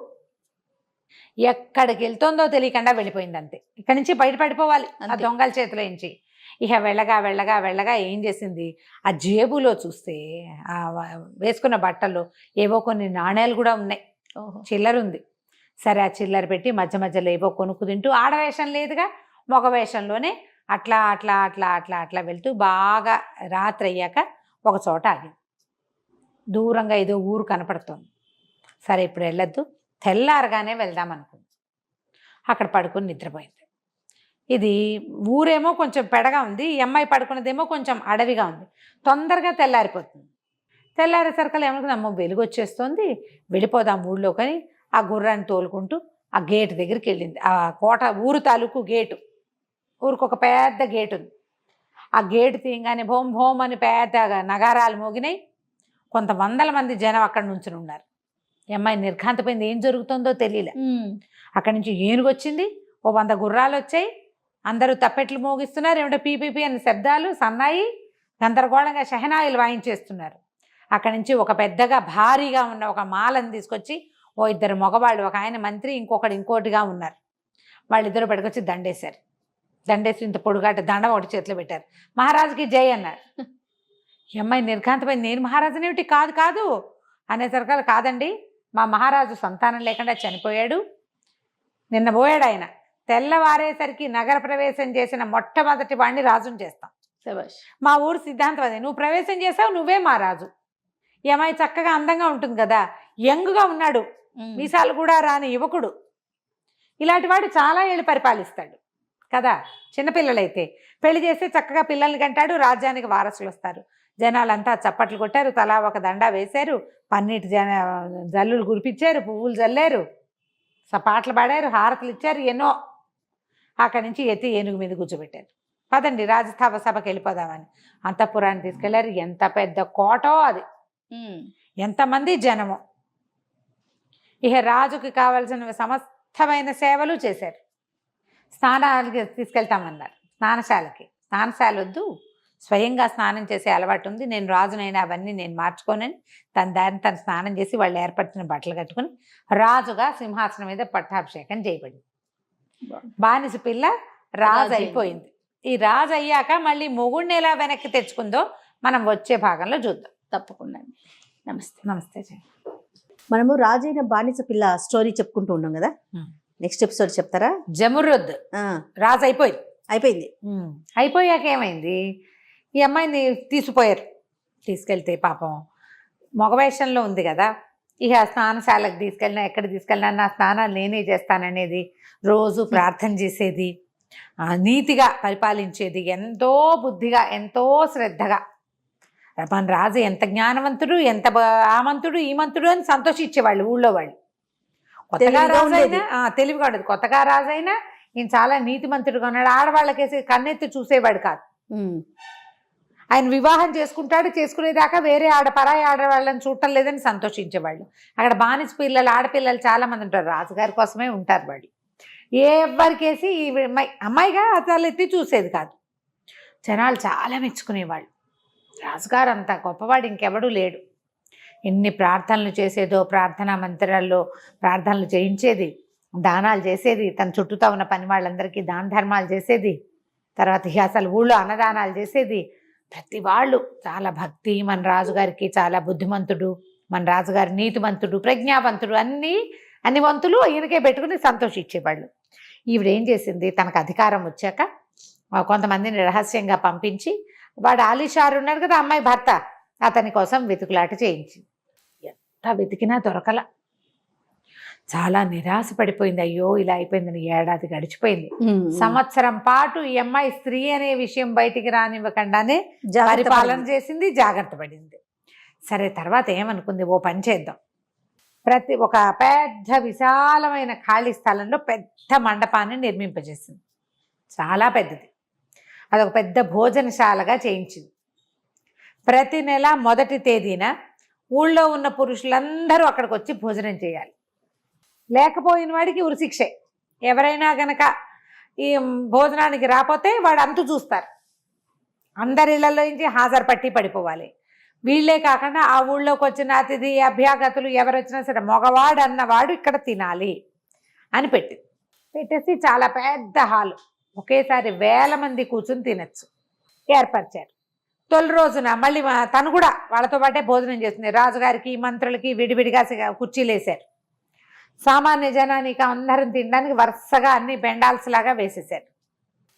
ఎక్కడికి వెళ్తుందో తెలియకుండా వెళ్ళిపోయింది. అంతే, ఇక్కడి నుంచి బయటపడిపోవాలి ఆ దొంగల చేతిలో నుంచి. ఇక వెళ్ళగా ఏం చేసింది, ఆ జేబులో చూస్తే ఆ వేసుకున్న బట్టల్లో ఏవో కొన్ని నాణేలు కూడా ఉన్నాయి, చిల్లర ఉంది. సరే ఆ చిల్లర పెట్టి మధ్యలో ఏవో కొనుక్కు తింటూ, ఆడవేషం లేదుగా, మగ వేషంలోనే అట్లా వెళ్తూ బాగా రాత్రి అయ్యాక ఒక చోట ఆగింది. దూరంగా ఏదో ఊరు కనపడుతుంది. సరే ఇప్పుడు వెళ్ళొద్దు, తెల్లారగానే వెళ్దాం అనుకుంది. అక్కడ పడుకొని నిద్రపోయింది. ఇది ఊరేమో కొంచెం పెడగా ఉంది, ఈ అమ్మాయి పడుకున్నదేమో కొంచెం అడవిగా ఉంది. తొందరగా తెల్లారిపోతుంది. తెల్లారేసరికల్లా ఏమనుకుంది, అమ్మో వెలుగు వచ్చేస్తుంది, వెళ్ళిపోదాం ఊళ్ళో. కానీ ఆ గుర్రాన్ని తోలుకుంటూ ఆ గేటు దగ్గరికి వెళ్ళింది. ఆ కోట ఊరు తాలూకు గేటు, ఊరికి ఒక పెద్ద గేటు ఉంది. ఆ గేటు తీయగానే భోం భోం అని పెద్దగా నగారాలు మోగినాయి. కొంత వందల మంది జనం అక్కడ నుంచుని ఉన్నారు. ఈ అమ్మాయి నిర్ఘాంతపోయింది, ఏం జరుగుతుందో తెలియలే. అక్కడి నుంచి ఏనుగు వచ్చింది, ఓ 100 గుర్రాలు వచ్చాయి, అందరూ తప్పెట్లు మోగిస్తున్నారు, ఏమిటో పీపీపీ అని శబ్దాలు, సన్నాయి, గందరగోళంగా షహనాయిలు వాయించేస్తున్నారు. అక్కడి నుంచి ఒక పెద్దగా భారీగా ఉన్న ఒక మాలను తీసుకొచ్చి ఓ 2 మగవాళ్ళు, ఒక ఆయన మంత్రి, ఇంకోటిగా ఉన్నారు. వాళ్ళిద్దరూ పట్టుకొచ్చి దండేశారు. దండేసి ఇంత పొడుగాట దండం ఒకటి చేతిలో పెట్టారు. మహారాజుకి జై అన్నారు. ఈ అమ్మాయి నిర్ఘాంతపై, నేను మహారాజునేమిటి, కాదు అనేసరికల్, కాదండి మా మహారాజు సంతానం లేకుండా చనిపోయాడు, నిన్న పోయాడు ఆయన, తెల్లవారేసరికి నగర ప్రవేశం చేసిన మొట్టమొదటి వాడిని రాజుని చేస్తాం, మా ఊరు సిద్ధాంతం అదే, నువ్వు ప్రవేశం చేసావు, నువ్వే మా రాజు. ఈ అమ్మాయి చక్కగా అందంగా ఉంటుంది కదా, యంగ్గా ఉన్నాడు, మీసాలు కూడా రాని యువకుడు, ఇలాంటి వాడు చాలా ఏళ్ళు పరిపాలిస్తాడు కదా. చిన్నపిల్లలైతే పెళ్లి చేస్తే చక్కగా పిల్లల్ని కంటాడు, రాజ్యానికి వారసులు వస్తారు. జనాలంతా చప్పట్లు కొట్టారు, తలా ఒక దండా వేశారు, పన్నీటి జల్లులు కురిపించారు, పువ్వులు జల్లారు, పాటలు పాడారు, హారతులు ఇచ్చారు, ఎన్నో. అక్కడి నుంచి ఎత్తి ఏనుగు మీద కూర్చోబెట్టారు. పదండి రాజస్థాప సభకి వెళ్ళిపోదామని అంతఃపురాన్ని తీసుకెళ్లారు. ఎంత పెద్ద కోటో అది, ఎంతమంది జనము. ఇక రాజుకి కావలసిన సమస్తమైన సేవలు చేశారు. స్నానాలకి తీసుకెళ్తామన్నారు, స్నానశాల వద్దు, స్వయంగా స్నానం చేసే అలవాటు ఉంది, నేను రాజునైనా అవన్నీ నేను మార్చుకోనని తన దారిని తను స్నానం చేసి వాళ్ళు ఏర్పరిచిన బట్టలు కట్టుకుని రాజుగా సింహాసనం మీద పట్టాభిషేకం చేయబడింది. బానిస పిల్ల రాజు అయిపోయింది. ఈ రాజు అయ్యాక మళ్ళీ మొగుడిని ఎలా వెనక్కి తెచ్చుకుందో మనం వచ్చే భాగంలో చూద్దాం. తప్పకుండా. నమస్తే. నమస్తే. మనము రాజైన బానిస పిల్ల స్టోరీ చెప్పుకుంటూ ఉన్నాం కదా, నెక్స్ట్ ఎపిసోడ్ చెప్తారా? జమురుద్ రాజు అయిపోయింది. అయిపోయింది. అయిపోయాక ఏమైంది, ఈ అమ్మాయిని తీసుకెళ్తే పాపం మగవేషంలో ఉంది కదా, ఇక స్నానశాలకు తీసుకెళ్ళినా ఎక్కడ తీసుకెళ్ళినా నా స్నానాలు నేనే చేస్తాననేది, రోజు ప్రార్థన చేసేది, నీతిగా పరిపాలించేది, ఎంతో బుద్ధిగా ఎంతో శ్రద్ధగా. మన రాజు ఎంత జ్ఞానవంతుడు, ఎంత ఆమంతుడు ఈమంతుడు అని సంతోషించేవాళ్ళు ఊళ్ళో వాళ్ళు. కొత్తగా రాజైనా తెలివిగా ఉండదు, కొత్తగా రాజైనా ఈయన చాలా నీతిమంతుడుగా ఉన్నాడు, ఆడవాళ్ళకేసి కన్నెత్తి చూసేవాడు కాదు. ఆయన వివాహం చేసుకుంటాడు, చేసుకునేదాకా వేరే పరాయి ఆడవాళ్ళని చూడటం లేదని సంతోషించేవాళ్ళు. అక్కడ బానిస పిల్లలు ఆడపిల్లలు చాలా మంది ఉంటారు, రాజుగారి కోసమే ఉంటారు వాళ్ళు. ఎవరికేసి ఈ అమ్మాయిగా అసలు ఎత్తి చూసేది కాదు. జనాలు చాలా మెచ్చుకునేవాళ్ళు. రాజుగారు అంత గొప్పవాడు ఇంకెవడూ లేడు. ఎన్ని ప్రార్థనలు చేసేదో, ప్రార్థనా మందిరాల్లో ప్రార్థనలు చేయించేది, దానాలు చేసేది, తన చుట్టూతో ఉన్న పని వాళ్ళందరికీ దాన ధర్మాలు చేసేది, తర్వాత అసలు ఊళ్ళో అన్నదానాలు చేసేది. ప్రతి వాళ్ళు చాలా భక్తి, మన రాజుగారికి చాలా బుద్ధిమంతుడు, మన రాజుగారి నీతిమంతుడు, ప్రజ్ఞావంతుడు, అన్ని వంతులు ఈయనకే పెట్టుకుని సంతోషించేవాళ్ళు. ఈవిడేం చేసింది, తనకు అధికారం వచ్చాక కొంతమందిని రహస్యంగా పంపించి, వాడు ఆలీషారు ఉన్నాడు కదా అమ్మాయి భర్త, అతని కోసం వెతుకులాట చేయించింది. ఎంత వెతికినా దొరకల. చాలా నిరాశ పడిపోయింది. అయ్యో ఇలా అయిపోయిందని. ఏడాది గడిచిపోయింది. సంవత్సరం పాటు ఈ అమ్మాయి స్త్రీ అనే విషయం బయటికి రానివ్వకుండానే పరిపాలన చేసింది, జాగ్రత్త పడింది. సరే, తర్వాత ఏమనుకుంది, ఓ పని చేద్దాం, ఒక పెద్ద విశాలమైన ఖాళీ స్థలంలో పెద్ద మండపాన్ని నిర్మింపజేసింది. చాలా పెద్దది. అదొక పెద్ద భోజనశాలగా చేయించింది. ప్రతి నెల మొదటి తేదీన ఊళ్ళో ఉన్న పురుషులందరూ అక్కడికి వచ్చి భోజనం చేయాలి. లేకపోయిన వాడికి ఉరిశిక్షే. ఎవరైనా గనక ఈ భోజనానికి రాకపోతే వాడు అంతు చూస్తారు. అందరి ఇళ్లలో నుంచి హాజరు పట్టి పడిపోవాలి. వీళ్ళే కాకుండా ఆ ఊళ్ళోకి వచ్చిన అతిథి అభ్యాగతులు ఎవరు వచ్చినా సరే మగవాడు అన్నవాడు ఇక్కడ తినాలి అని పెట్టేసి చాలా పెద్ద హాలు, ఒకేసారి 1000 మంది కూర్చుని తినచ్చు ఏర్పరిచారు. తొలి రోజున మళ్ళీ తను కూడా వాళ్ళతో పాటే భోజనం చేస్తుంది. రాజుగారికి మంత్రులకి విడివిడిగా కుర్చీలు వేశారు. సామాన్య జనానికి అందరం తినడానికి వరుసగా అన్ని బెండాల్స్ లాగా వేసేసారు.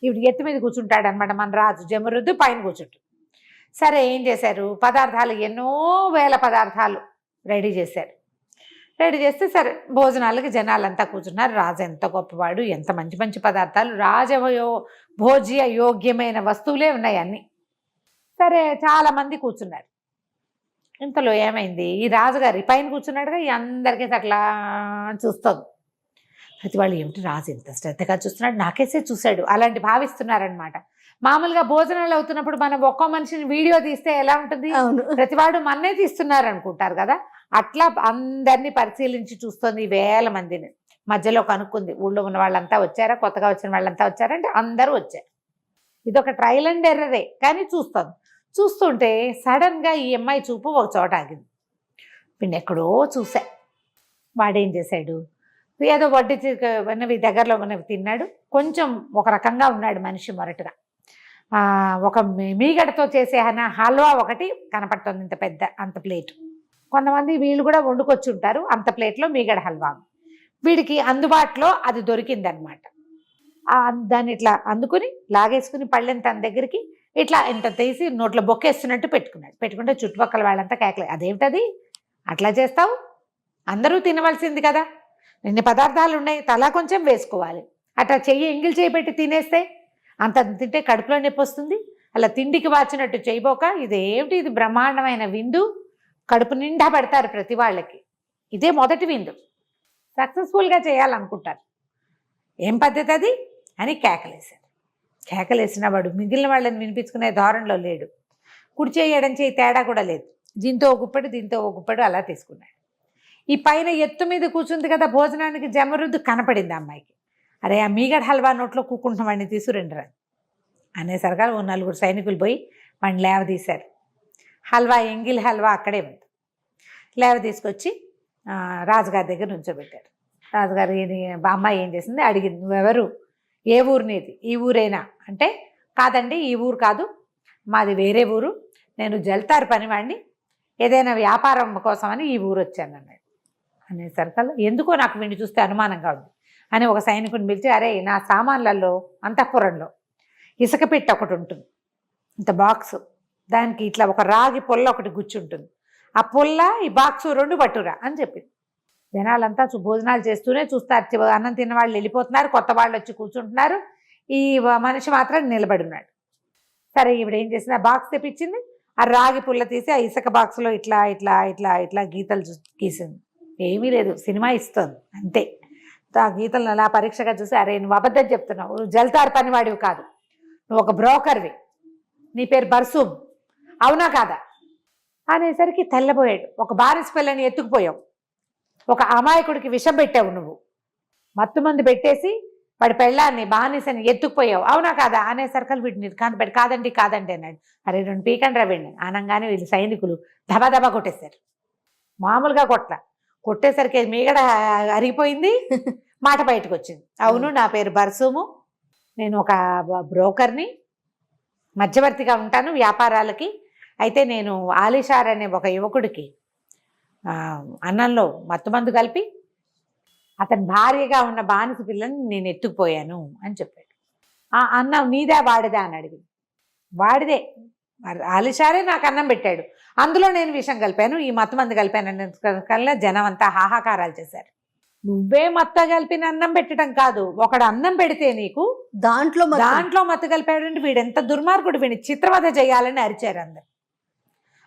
ఇప్పుడు ఎత్తు మీద కూర్చుంటాడు అనమాట మన రాజు జమురుద్దు, పైన కూర్చుంటాడు. సరే, ఏం చేశారు, పదార్థాలు ఎన్నో వేల పదార్థాలు రెడీ చేశారు. రెడీ చేస్తే సరే భోజనాలకి జనాలంతా కూర్చున్నారు. రాజు ఎంత గొప్పవాడు, ఎంత మంచి మంచి పదార్థాలు, భోజ్య యోగ్యమైన వస్తువులే ఉన్నాయి అన్నీ. సరే, చాలామంది కూర్చున్నారు. ఇంతలో ఏమైంది, ఈ రాజుగారి పైన కూర్చున్నాడుగా, ఈ అందరికీ అట్లా చూస్తుంది. ప్రతి వాళ్ళు ఏమిటి రాజు ఎంత శ్రద్ధగా చూస్తున్నాడు, నాకేసే చూశాడు అలాంటి భావిస్తున్నారనమాట. మామూలుగా భోజనాలు అవుతున్నప్పుడు మనం ఒక్కో మనిషిని వీడియో తీస్తే ఎలా ఉంటుంది, ప్రతివాడు మన్నే తీస్తున్నారు అనుకుంటారు కదా. అట్లా అందరినీ పరిశీలించి చూస్తుంది 1000 మందిని. మధ్యలో కనుక్కుంది, ఊళ్ళో ఉన్న వాళ్ళంతా వచ్చారా, కొత్తగా వచ్చిన వాళ్ళంతా వచ్చారంటే అందరూ వచ్చారు. ఇదొక ట్రయల్ అండ్ ఎర్రరే, కానీ చూస్తుంటే సడన్గా ఈ అమ్మాయి చూపు ఒక చోట ఆగింది. ఎక్కడో చూసా. వాడేం చేశాడు, ఏదో వడ్డీ ఉన్నవి దగ్గరలో ఉన్నవి తిన్నాడు. కొంచెం ఒక రకంగా ఉన్నాడు మనిషి మొరటుగా. ఒక మీగడతో చేసే హల్వా ఒకటి కనపడుతుంది, ఇంత పెద్ద, అంత ప్లేట్. కొంతమంది వీళ్ళు కూడా వండుకొచ్చి ఉంటారు, అంత ప్లేట్లో మీగడ హల్వా. వీడికి అందుబాటులో అది దొరికిందనమాట. దాన్ని ఇట్లా అందుకుని లాగేసుకుని పళ్ళని తన దగ్గరికి ఇట్లా ఇంత తీసి నోట్లో బొక్కేస్తున్నట్టు పెట్టుకుంటే చుట్టుపక్కల వాళ్ళంతా కేకలే, అదేమిటది అట్లా చేస్తావు, అందరూ తినవలసింది కదా, ఎన్ని పదార్థాలు ఉన్నాయి, తలా కొంచెం వేసుకోవాలి, అట్లా ఎంగిల్ చేయి పెట్టి తినేస్తే అంత తింటే కడుపులో నొప్పి వస్తుంది, అలా తిండికి వాచినట్టు చేయబోక, ఇదేమిటి, ఇది బ్రహ్మాండమైన విందు, కడుపు నిండా పెడతారు ప్రతి వాళ్ళకి, ఇదే మొదటి విందు, సక్సెస్ఫుల్గా చేయాలనుకుంటారు, ఏం పద్ధతి అది అని కేకలేశారు. కేకలేసిన వాడు మిగిలిన వాళ్ళని వినిపించుకునే ధోరణిలో లేడు. కుడి చేయి ఎడం చేయి తేడా కూడా లేదు, దీంతో ఒక గుప్పెడు అలా తీసుకున్నాడు. ఈ పైన ఎత్తు మీద కూర్చుంది కదా భోజనానికి జమరుద్దు, కనపడింది అమ్మాయికి. అరే, ఆ మీగడ హల్వా నోట్లో కూకుంటున్న వాడిని తీసుకురండిరా. అనేసరిగా ఓ 4 సైనికులు పోయి వాడిని లేవదీశారు. హల్వా, ఎంగిల్ హల్వా అక్కడే ఉంది. తీసుకొచ్చి రాజుగారి దగ్గర నుంచోబెట్టారు. రాజుగారు అమ్మాయి ఏం చేసింది అడిగింది, నువ్వెవరు, ఏ ఊరు నీది, ఈ ఊరేనా అంటే, కాదండి ఈ ఊరు కాదు, మాది వేరే ఊరు, నేను జల్తారు పనివాడిని, ఏదైనా వ్యాపారం కోసమని ఈ ఊరు వచ్చాను అన్నాడు. అనేసరికల్లా ఎందుకో నాకు వీడిని చూస్తే అనుమానంగా ఉంది అని ఒక సైనికుని పిలిచి, అరే నా సామాన్లలో అంతఃపురంలో ఇసుక పెట్టి ఒకటి ఉంటుంది, ఇంత బాక్సు, దానికి ఇట్లా ఒక రాగి పొల్ల ఒకటి గుచ్చుంటుంది, ఆ పొల్ల ఈ బాక్సు 2 పట్టురా అని చెప్పింది. జనాలంతా భోజనాలు చేస్తూనే చూస్తారు, అన్నం తిన్న వాళ్ళు వెళ్ళిపోతున్నారు, కొత్త వాళ్ళు వచ్చి కూర్చుంటున్నారు, ఈ మనిషి మాత్రం నిలబడి ఉన్నాడు. సరే ఈవిడ ఏం చేసింది, ఆ బాక్స్ తెప్పించింది, ఆ రాగి పుల్ల తీసి ఆ ఇసుక బాక్స్లో ఇట్లా ఇట్లా ఇట్లా ఇట్లా గీతలు గీసింది. ఏమీ లేదు, సినిమా ఇస్తుంది అంతే. ఆ గీతలను అలా పరీక్షగా చూసి, అరే నువ్వు అబద్ధం చెప్తున్నావు, నువ్వు జల్తారు పనివాడివి కాదు, నువ్వు ఒక బ్రోకర్వి, నీ పేరు బర్సూమ్, అవునా కాదా అనేసరికి తెల్లబోయాడు. ఒక బానిస పిల్లని ఎత్తుకుపోయావు, ఒక అమాయకుడికి విషం పెట్టావు, నువ్వు మత్తుమంది పెట్టేసి వాడి పెళ్ళాన్ని బానిసని ఎత్తుకుపోయావు, అవునా కాదా అనేసరికి వీటిని కాంతపెట్టి కాదండి కాదండి అన్నాడు. అరే 2 పీకండి రావండి అనగానే వీళ్ళు సైనికులు దబా కొట్టేశారు. మామూలుగా కొట్టేసరికి మీగడ అరిగిపోయింది, మాట బయటకు వచ్చింది. అవును నా పేరు బర్సూము, నేను ఒక బ్రోకర్ని, మధ్యవర్తిగా ఉంటాను వ్యాపారాలకి. అయితే నేను ఆలిషార్ అనే ఒక యువకుడికి అన్నంలో మత్తుమందు కలిపి అతని భార్యగా ఉన్న బానిస పిల్లని నేను ఎత్తుకుపోయాను అని చెప్పాడు. ఆ అన్నం నీదా వాడిదా అని అడిగింది. వాడిదే, ఆలిషారే నాకు అన్నం పెట్టాడు, అందులో నేను విషం కలిపాను, ఈ మత్తుమందు కలిపాను కల్లా జనం అంతా హాహాకారాలు చేశారు. నువ్వే మత్త కలిపిన అన్నం పెట్టడం కాదు, ఒకడు అన్నం పెడితే నీకు దాంట్లో మత్తు కలిపాడంటే వీడెంత దుర్మార్గుడు, వీడిని చిత్రవధ చేయాలని అరిచారు అందరు.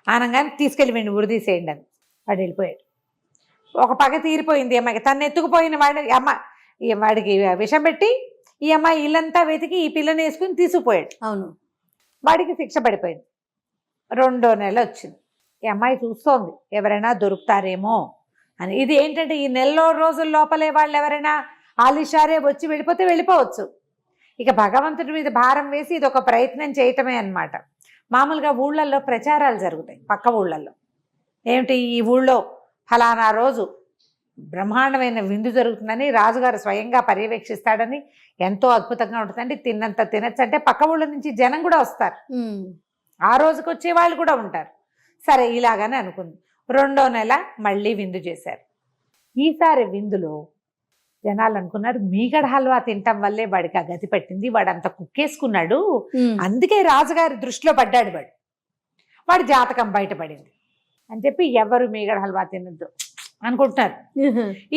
ఆనంగానే తీసుకెళ్ళి వీడిని ఉరిదీసేయండి అని వాడు వెళ్ళిపోయాడు. ఒక పగ తీరిపోయింది అమ్మాయికి, తను ఎత్తుకుపోయిన వాడికి విషం పెట్టి ఈ అమ్మాయి ఇల్లంతా వెతికి ఈ పిల్లని వేసుకుని తీసుకుపోయాడు. అవును, వాడికి శిక్ష పడిపోయింది. 2వ నెల వచ్చింది. ఈ అమ్మాయి చూస్తోంది ఎవరైనా దొరుకుతారేమో అని. ఇది ఏంటంటే ఈ నెల రోజుల లోపలే వాళ్ళు ఎవరైనా ఆలిషారే వచ్చి వెళ్ళిపోవచ్చు. ఇక భగవంతుడి మీద భారం వేసి ఇది ఒక ప్రయత్నం చేయటమే అన్నమాట. మామూలుగా ఊళ్ళల్లో ప్రచారాలు జరుగుతాయి, పక్క ఊళ్ళల్లో. ఏమిటి, ఈ ఊళ్ళో ఫలానా రోజు బ్రహ్మాండమైన విందు జరుగుతుందని రాజుగారు స్వయంగా పర్యవేక్షిస్తాడని, ఎంతో అద్భుతంగా ఉంటుందండి, తిన్నంత తినచ్చు అంటే పక్క ఊళ్ళ నుంచి జనం కూడా వస్తారు, ఆ రోజుకి వచ్చే వాళ్ళు కూడా ఉంటారు. సరే ఇలాగని అనుకుంది. 2వ నెల మళ్ళీ విందు చేశారు. ఈసారి విందులో జనాలు అనుకున్నారు మీగడ హల్వా తినటం వల్లే వాడికి ఆ గతి పట్టింది, వాడు అంత కుక్కేసుకున్నాడు, అందుకే రాజుగారి దృష్టిలో పడ్డాడు వాడి జాతకం బయటపడింది అని చెప్పి ఎవరు మీగడ హల్వా తినద్దు అనుకుంటున్నారు.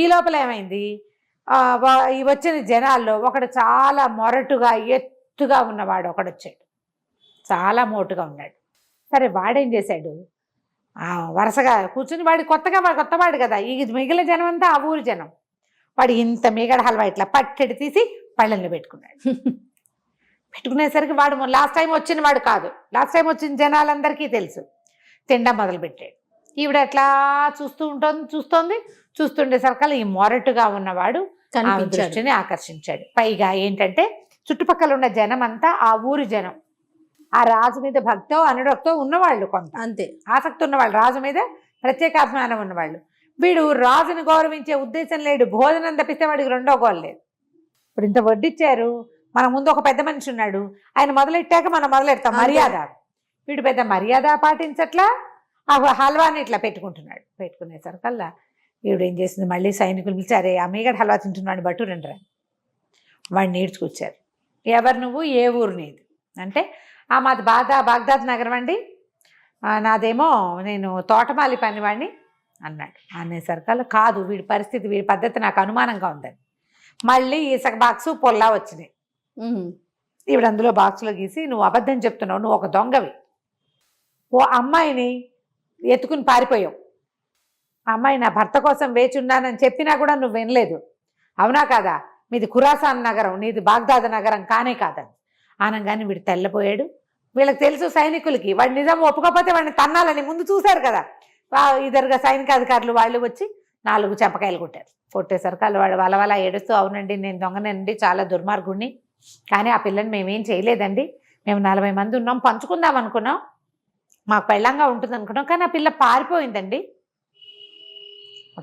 ఈ లోపల ఏమైంది, ఈ వచ్చిన జనాల్లో ఒకడు చాలా మొరటుగా ఎత్తుగా ఉన్నవాడు ఒకడు వచ్చాడు, చాలా మోటుగా ఉన్నాడు. సరే వాడేం చేశాడు, వరుసగా కూర్చుని కొత్తవాడు కదా, ఈ మిగిలిన జనం అంతా ఆ ఊరి జనం, వాడు ఇంత మీగడ హల్వా ఇట్లా పట్టెడి తీసి పళ్ళెంలో పెట్టుకునేసరికి వాడు లాస్ట్ టైం వచ్చిన వాడు కాదు, లాస్ట్ టైం వచ్చిన జనాలందరికీ తెలుసు, తినడం మొదలుపెట్టాడు. ఈవిడ అట్లా చూస్తుండేసరికి ఈ మొరటుగా ఉన్నవాడు దృష్టిని ఆకర్షించాడు. పైగా ఏంటంటే చుట్టుపక్కల ఉన్న జనం అంతా ఆ ఊరి జనం, ఆ రాజు మీద భక్తో అనురక్తో ఉన్నవాళ్ళు, కొంత అంతే ఆసక్తి ఉన్నవాళ్ళు, రాజు మీద ప్రత్యేకాభిమానం ఉన్నవాళ్ళు. వీడు రాజుని గౌరవించే ఉద్దేశం లేడు, భోజనం తప్పిస్తే వాడికి 2వ గోల్ లేదు. ఇప్పుడు ఇంత వడ్డిచ్చారు, మన ముందు ఒక పెద్ద మనిషి ఉన్నాడు, ఆయన మొదలెట్టాక మనం మొదలెడతాం మర్యాద. వీడు పెద్ద మర్యాద పాటించట్లా, ఆ హల్వాని ఇట్లా పెట్టుకునేసరికల్లా వీడు ఏం చేసింది, మళ్ళీ సైనికులు పిలిచి అరే ఆ మీగడ హల్వా తింటున్నాడు బట్టు రండి వాడిని నేర్చుకొచ్చారు. ఎవరు నువ్వు, ఏ ఊరు నీది అంటే, మాది బాగ్దాద్ నగరం అండి, నాదేమో నేను తోటమాలి పనివాడిని అన్నాడు. అనేసరికల్లా కాదు, వీడి పరిస్థితి వీడి పద్ధతి నాకు అనుమానంగా ఉందని మళ్ళీ ఇసుక బాక్సు పొల్లా వచ్చినాయి. ఈవిడ అందులో బాక్సులో గీసి, నువ్వు అబద్ధం చెప్తున్నావు, నువ్వు ఒక దొంగవి, ఓ అమ్మాయిని ఎత్తుకుని పారిపోయావు, ఆ అమ్మాయి నా భర్త కోసం వేచి ఉన్నానని చెప్పినా కూడా నువ్వు వినలేదు, అవునా కాదా, మీది ఖురాసాన్ నగరం, నీది బాగ్దాద్ నగరం కానే కాదని అనగానే వీడు తెల్లపోయాడు. వీళ్ళకి తెలుసు సైనికులకి, వాడు నిజం ఒప్పుకోకపోతే వాడిని తన్నాలని ముందు చూశారు కదా, ఇద్దరుగా సైనికాధికారులు వాళ్ళు వచ్చి 4 చెంపకాయలు కొట్టేసరికి వాడు వలవలా ఏడుస్తూ, అవునండి నేను దొంగనండి, చాలా దుర్మార్గుడిని, కానీ ఆ పిల్లని మేమేం చేయలేదండి, మేము 40 మంది ఉన్నాం, పంచుకుందాం అనుకున్నాం, మాకు పెళ్ళంగా ఉంటుంది అనుకున్నాం. కానీ ఆ పిల్ల పారిపోయిందండి.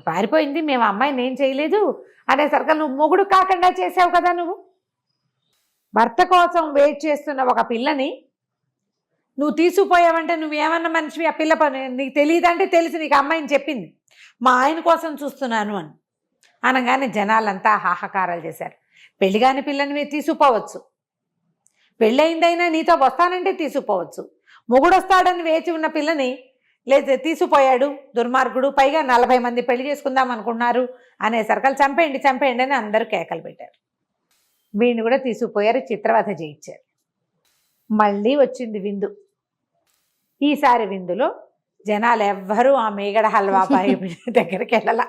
పారిపోయింది. మేము అమ్మాయిని ఏం చేయలేదు అనేసరికి నువ్వు మొగుడు కాకుండా చేసావు కదా, నువ్వు భర్త కోసం వెయిట్ చేస్తున్న ఒక పిల్లని నువ్వు తీసుకుపోయావంటే నువ్వేమన్నా మనిషివి? ఆ పిల్ల నీకు తెలియదంటే తెలిసి నీకు అమ్మాయిని చెప్పింది మా ఆయన కోసం చూస్తున్నాను అని అనగానే జనాలంతా హాహాకారాలు చేశారు. పెళ్లి కాని పిల్లని మీరు తీసుకుపోవచ్చు, పెళ్ళయిందైనా నీతో వస్తానంటే తీసుకుపోవచ్చు, మొగుడు వస్తాడని వేచి ఉన్న పిల్లని లేదు తీసుకుపోయాడు దుర్మార్గుడు, పైగా 40 మంది పెళ్లి చేసుకుందాం అనుకున్నారు అనేసరికి చంపేయండి చంపేయండి అని అందరూ కేకలు పెట్టారు. వీడిని కూడా తీసుకుపోయారు, చిత్రవధ చేయించారు. మళ్ళీ వచ్చింది విందు. ఈసారి విందులో జనాలు ఎవ్వరూ ఆ మేగడ హల్వా బాయి దగ్గరికి వెళ్ళాల.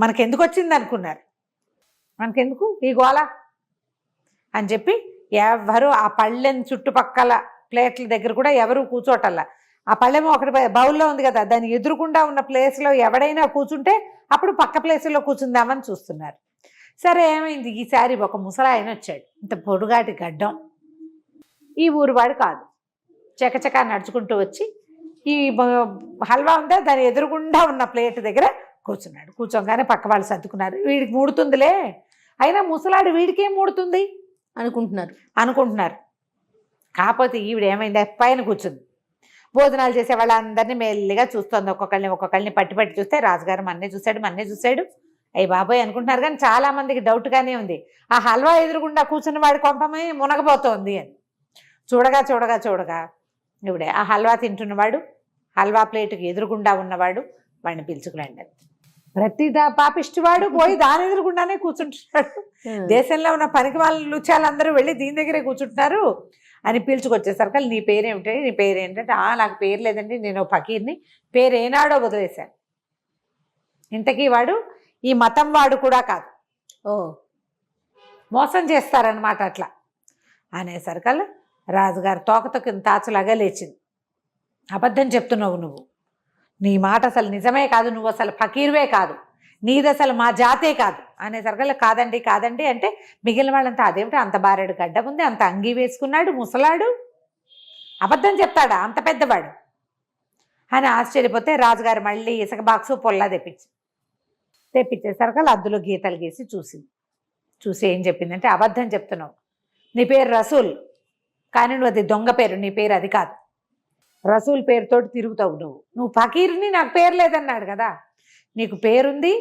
మనకెందుకు వచ్చింది అనుకున్నారు, మనకెందుకు ఈ గోళ అని చెప్పి ఎవ్వరూ ఆ పళ్ళెం చుట్టుపక్కల ప్లేట్ల దగ్గర కూడా ఎవరు కూర్చోటల్లా. ఆ పళ్ళెమో ఒకటి బౌల్లో ఉంది కదా, దాన్ని ఎదురుకుండా ఉన్న ప్లేస్లో ఎవడైనా కూర్చుంటే అప్పుడు పక్క ప్లేసులో కూర్చుందామని చూస్తున్నారు. సరే ఏమైంది, ఈసారి ఒక ముసలాయన వచ్చాడు, ఇంత పొడుగాటి గడ్డం, ఈ ఊరువాడు కాదు, చకచకా నడుచుకుంటూ వచ్చి ఈ హల్వా ఉందా దాని ఎదురుగుండా ఉన్న ప్లేట్ దగ్గర కూర్చున్నాడు. కూర్చోగానే పక్క వాళ్ళు సర్దుకున్నారు, వీడికి మూడుతుందిలే, అయినా ముసలాడు వీడికేం మూడుతుంది అనుకుంటున్నారు. కాకపోతే ఈవిడ ఏమైంది, పైన కూర్చుంది. భోజనాలు చేసే వాళ్ళందరినీ మెల్లిగా చూస్తుంది, ఒక్కొక్కళ్ళని పట్టి చూస్తే రాజుగారు మన్నే చూశాడు అయ్యి బాబోయ్ అనుకుంటున్నారు. కానీ చాలా మందికి డౌట్గానే ఉంది, ఆ హల్వా ఎదురుగుండా కూర్చున్న వాడి కొంపమే మునగబోతోంది అని. చూడగా ఇవిడే ఆ హల్వా తింటున్నవాడు, హల్వా ప్లేటుకి ఎదురుగుండా ఉన్నవాడు, వాడిని పిలుచుకురండి. ప్రతి పాపిష్టివాడు పోయి దాని ఎదురుగుండానే కూర్చుంటున్నాడు. దేశంలో ఉన్న పనికి వాళ్ళ లుచాలందరూ వెళ్ళి దీని దగ్గరే కూర్చుంటున్నారు అని పిలుచుకొచ్చేసరికి నీ పేరేంటంటే నాకు పేరు లేదండి, నేను ఫకీర్ని, పేరు ఏనాడో వదిలేశాను. ఇంతకీ వాడు ఈ మతం వాడు కూడా కాదు, మోసం చేస్తారనమాట అట్లా అనేసరికల్లా రాజుగారు తోకతో కింద తాచులాగా లేచింది. అబద్ధం చెప్తున్నావు నువ్వు, నీ మాట అసలు నిజమే కాదు, నువ్వు అసలు ఫకీర్వే కాదు, నీది అసలు మా జాతే కాదు అనేసరికల్లా కాదండి అంటే మిగిలిన వాళ్ళంతా అదేమిటి అంత బారెడు గడ్డ ఉంది, అంత అంగీ వేసుకున్నాడు, ముసలాడు, అబద్ధం చెప్తాడా అంత పెద్దవాడు అని ఆశ్చర్యపోతే రాజుగారు మళ్ళీ ఇసుక బాక్సు పొల్లా తెప్పించేసరికి అద్దులో గీతలు గీసి చూసి ఏం చెప్పిందంటే, అబద్ధం చెప్తున్నావు, నీ పేరు రసూల్, కానీ నువ్వు అది దొంగ పేరు, నీ పేరు అది కాదు, రసూల్ పేరుతోటి తిరుగుతావు నువ్వు ఫకీర్ని, నాకు పేరు లేదన్నాడు కదా, నీకు పేరుంది,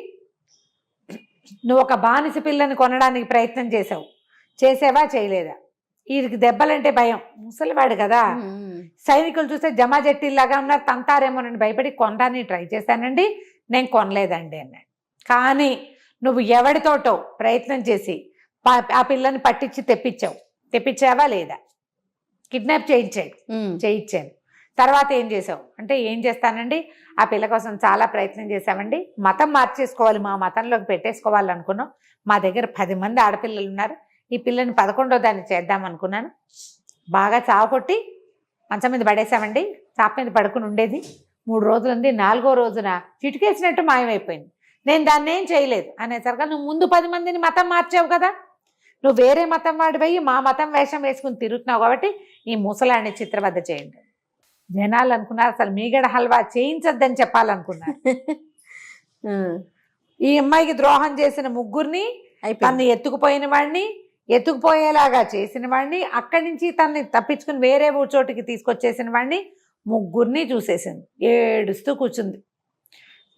నువ్వు ఒక బానిస పిల్లని కొనడానికి ప్రయత్నం చేసావా చేయలేదా? వీరికి దెబ్బలంటే భయం, ముసలివాడు కదా, సైనికులు చూస్తే జమాజట్టిలాగా ఉన్నారు, తంతారేమోనని భయపడి కొనడానికి ట్రై చేశానండి, నేను కొనలేదండి అన్నాడు. కానీ నువ్వు ఎవడితోటో ప్రయత్నం చేసి ఆ పిల్లని పట్టించి తెప్పించావా లేదా? కిడ్నాప్ చేయించాను. తర్వాత ఏం చేసావు అంటే, ఏం చేస్తానండి, ఆ పిల్ల కోసం చాలా ప్రయత్నం చేశామండి, మతం మార్చేసుకోవాలి, మా మతంలోకి పెట్టేసుకోవాలనుకున్నాం, మా దగ్గర 10 మంది ఆడపిల్లలు ఉన్నారు, ఈ పిల్లని 11వ దాన్ని చేద్దాం అనుకున్నాను, బాగా చావకొట్టి మంచం మీద పడేసామండి, చాప మీద పడుకుని ఉండేది, 3 రోజులు ఉంది, 4వ రోజున చిటికేసినట్టు మాయమైపోయింది, నేను దాన్ని ఏం చేయలేదు అనేసరికి నువ్వు ముందు 10 మందిని మతం మార్చావు కదా, నువ్వు వేరే మతం వాడిపోయి మా మతం వేషం వేసుకుని తిరుగుతున్నావు కాబట్టి ఈ ముసలాన్ని చిత్రవధ చేయండి. జనాలు అనుకున్నారు అసలు మీగడ హల్వా చేయించద్దని చెప్పాలనుకున్నారు. ఈ అమ్మాయికి ద్రోహం చేసిన ముగ్గురిని, తన్ని ఎత్తుకుపోయిన వాడిని, ఎత్తుకుపోయేలాగా చేసిన వాడిని, అక్కడి నుంచి తన్ని తప్పించుకుని వేరే చోటికి తీసుకొచ్చేసిన వాడిని, ముగ్గురిని చూసేసింది. ఏడుస్తూ కూర్చుంది.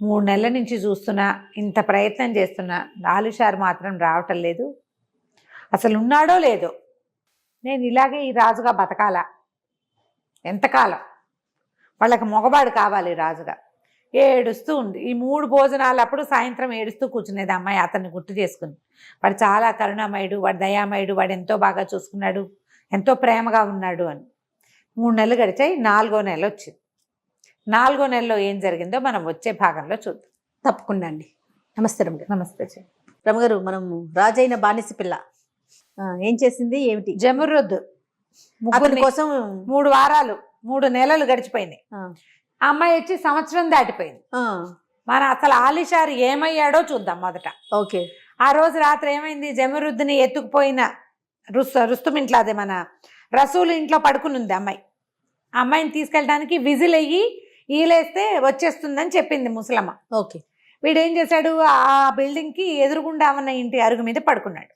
3 నెలల నుంచి చూస్తున్నా, ఇంత ప్రయత్నం చేస్తున్నా, లాలుషారు మాత్రం రావటం లేదు, అసలు ఉన్నాడో లేదో, నేను ఇలాగే ఈ రాజుగా బతకాలా ఎంతకాలం, వాళ్ళకి మగవాడు కావాలి రాజుగా. ఏడుస్తూ ఉంది. ఈ 3 భోజనాలు అప్పుడు సాయంత్రం ఏడుస్తూ కూర్చునేది అమ్మాయి, అతన్ని గుర్తు చేసుకుని, వాడు చాలా కరుణామయుడు, వాడు దయామయుడు, వాడు ఎంతో బాగా చూసుకున్నాడు, ఎంతో ప్రేమగా ఉన్నాడు అని. 3 నెలలు గడిచాయి. 4వ నెల వచ్చింది. 4వ నెలలో ఏం జరిగిందో మనం వచ్చే భాగంలో చూద్దాం. తప్పకుండా అండి. నమస్తే రమగారు. నమస్తే రమగారు, మనము రాజైన బానిస పిల్ల ఏం చేసింది ఏమిటి? జమురుద్ ముగ్గురి కోసం 3 వారాలు 3 నెలలు గడిచిపోయినాయి. ఆ అమ్మాయి వచ్చి సంవత్సరం దాటిపోయింది. మన అసలు ఆలిషారు ఏమయ్యాడో చూద్దాం మొదట. ఓకే. ఆ రోజు రాత్రి ఏమైంది, జమురుద్ని ఎత్తుకుపోయిన రుస్తుమింట్లో, అదే మన రసూలు ఇంట్లో పడుకుని ఉంది అమ్మాయి. అమ్మాయిని తీసుకెళ్ళడానికి విజిల్ అయ్యి ఈలేస్తే వచ్చేస్తుందని చెప్పింది ముసలమ్మ. ఓకే. వీడేం చేశాడు, ఆ బిల్డింగ్కి ఎదురుగుండా ఉన్న ఇంటి అరుగు మీద పడుకున్నాడు.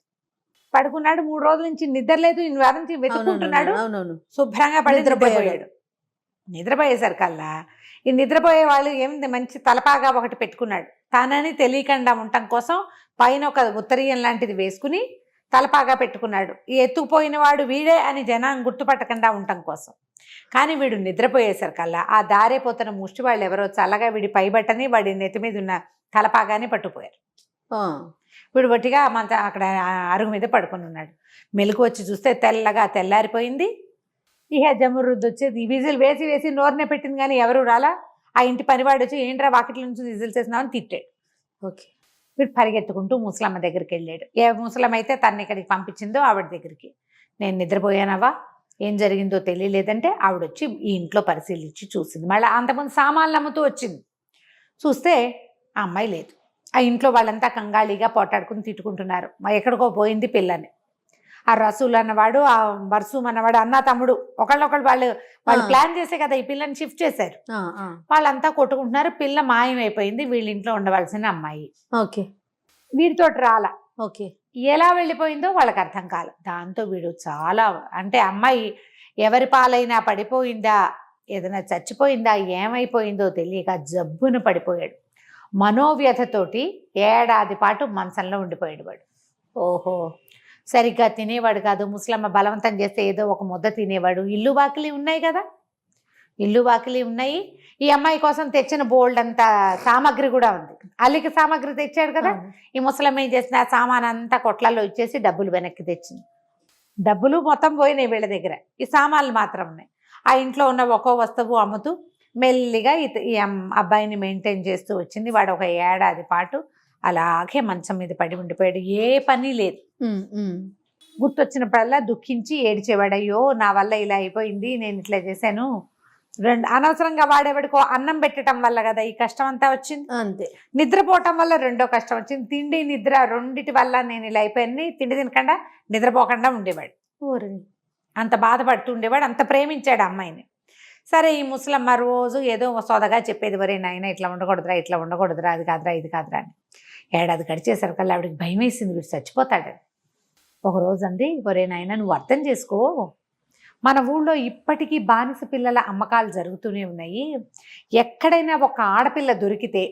3 రోజుల నుంచి నిద్ర లేదు, నుంచి వెతుక్కుంటున్నాడు. అవునవును. శుభ్రంగా పడి నిద్రపోయాడు. నిద్రపోయేసరికల్లా ఈ నిద్రపోయే వాళ్ళు ఏమిటి మంచి తలపాగా ఒకటి పెట్టుకున్నాడు. తానని తెలియకుండా ఉండటం కోసం పైన ఒక ఉత్తరీయం లాంటిది వేసుకుని తలపాగా పెట్టుకున్నాడు. ఈ ఎత్తుకుపోయిన వాడు వీడే అని జనం గుర్తుపట్టకుండా ఉండటం కోసం. కానీ వీడు నిద్రపోయేసరికల్లా ఆ దారైపోతున్న ముష్టి వాళ్ళు ఎవరో చల్లగా వీడి పైబట్టని వాడి నెత్తి మీద ఉన్న తలపాగానే పట్టుకుపోయారు. వీడు బట్టిగా అక్కడ అరుగు మీద పడుకుని ఉన్నాడు. మెలకు వచ్చి చూస్తే తెల్లారిపోయింది. ఇహ జమురుద్దు వచ్చేది విజిల్ వేసి వేసి నోరునే పెట్టింది కానీ ఎవరు రాలా. ఆ ఇంటి పనివాడు వచ్చి ఏంట్రా వాకిట్ల నుంచి విజిల్ చేసినామని తిట్టాడు. ఓకే. వీడు పరిగెత్తుకుంటూ ముసలమ్మ దగ్గరికి వెళ్ళాడు. ఏ ముసలమ్మ అయితే తను ఇక్కడికి పంపించిందో ఆవిడ దగ్గరికి. నేను నిద్రపోయానవా, ఏం జరిగిందో తెలియలేదంటే ఆవిడ వచ్చి ఈ ఇంట్లో పరిశీలించి చూసింది. మళ్ళీ అంతకుముందు సామాన్లు అమ్ముతూ వచ్చింది. చూస్తే ఆ అమ్మాయి లేదు. ఆ ఇంట్లో వాళ్ళంతా కంగాళీగా పోటాడుకుని తిట్టుకుంటున్నారు. ఎక్కడికో పోయింది పిల్లని. ఆ రసూల్ అన్నవాడు, ఆ బర్సూమ్ అన్నవాడు అన్న తమ్ముడు ఒకళ్ళొకళ్ళు వాళ్ళు ప్లాన్ చేసే కదా ఈ పిల్లని షిఫ్ట్ చేశారు. వాళ్ళంతా కొట్టుకుంటున్నారు. పిల్ల మాయమైపోయింది. వీళ్ళ ఇంట్లో ఉండవలసిన అమ్మాయి. ఓకే. వీడితోటి రాలా. ఓకే. ఎలా వెళ్ళిపోయిందో వాళ్ళకి అర్థం కాలేదు. దాంతో వీడు చాలా అంటే అమ్మాయి ఎవరి పాలైనా పడిపోయిందా, ఏదైనా చచ్చిపోయిందా, ఏమైపోయిందో తెలియక జబ్బున పడిపోయాడు. మనోవ్యధతోటి ఏడాది పాటు మంచంలో ఉండిపోయాడు వాడు. ఓహో. సరిగ్గా తినేవాడు కాదు. ముసలమ్మ బలవంతం చేస్తే ఏదో ఒక ముద్ద తినేవాడు. ఇల్లు వాకిలి ఉన్నాయి. ఈ అమ్మాయి కోసం తెచ్చిన బోల్డ్ అంతా సామాగ్రి కూడా ఉంది. అల్లికి సామాగ్రి తెచ్చాడు కదా. ఈ ముసలమ్మ ఏం చేసిన ఆ సామాన్ అంతా కొట్లలో ఇచ్చేసి డబ్బులు వెనక్కి తెచ్చింది. డబ్బులు మొత్తం పోయినాయి వీళ్ళ దగ్గర. ఈ సామాన్లు మాత్రం ఉన్నాయి. ఆ ఇంట్లో ఉన్న ఒక్కో వస్తువు అమ్ముతూ మెల్లిగా ఈ అబ్బాయిని మెయింటైన్ చేస్తూ వచ్చింది. వాడు ఒక ఏడాది పాటు అలాగే మంచం మీద పడి ఉండిపోయాడు. ఏ పని లేదు. గుర్తొచ్చినప్పుడల్లా దుఃఖించి ఏడిచేవాడు. అయ్యో నా వల్ల ఇలా అయిపోయింది, నేను ఇట్లా చేశాను. అనవసరంగా వాడెవడికో అన్నం పెట్టడం వల్ల కదా ఈ కష్టం అంతా వచ్చింది. అంతే. నిద్రపోవటం వల్ల రెండో కష్టం వచ్చింది. తిండి నిద్ర రెండిటి వల్ల నేను ఇలా అయిపోయింది. తిండి తినకుండా నిద్రపోకుండా ఉండేవాడు. అంత బాధపడుతూ ఉండేవాడు. అంత ప్రేమించాడు అమ్మాయిని. సరే ఈ ముసలమ్మ రోజు ఏదో సోదగా చెప్పేది, వరే నాయన ఇట్లా ఉండకూడదురా, అది కాదురా, ఇది కాదురా అని. ఏడాది గడిచేసరికల్లా ఆవిడకి భయం వేసింది, వీడు చచ్చిపోతాడని. ఒకరోజు అంది, వరే నాయన నువ్వు అర్థం చేసుకో, మన ఊళ్ళో ఇప్పటికీ బానిస పిల్లల అమ్మకాలు జరుగుతూనే ఉన్నాయి. ఎక్కడైనా ఒక ఆడపిల్ల దొరికితే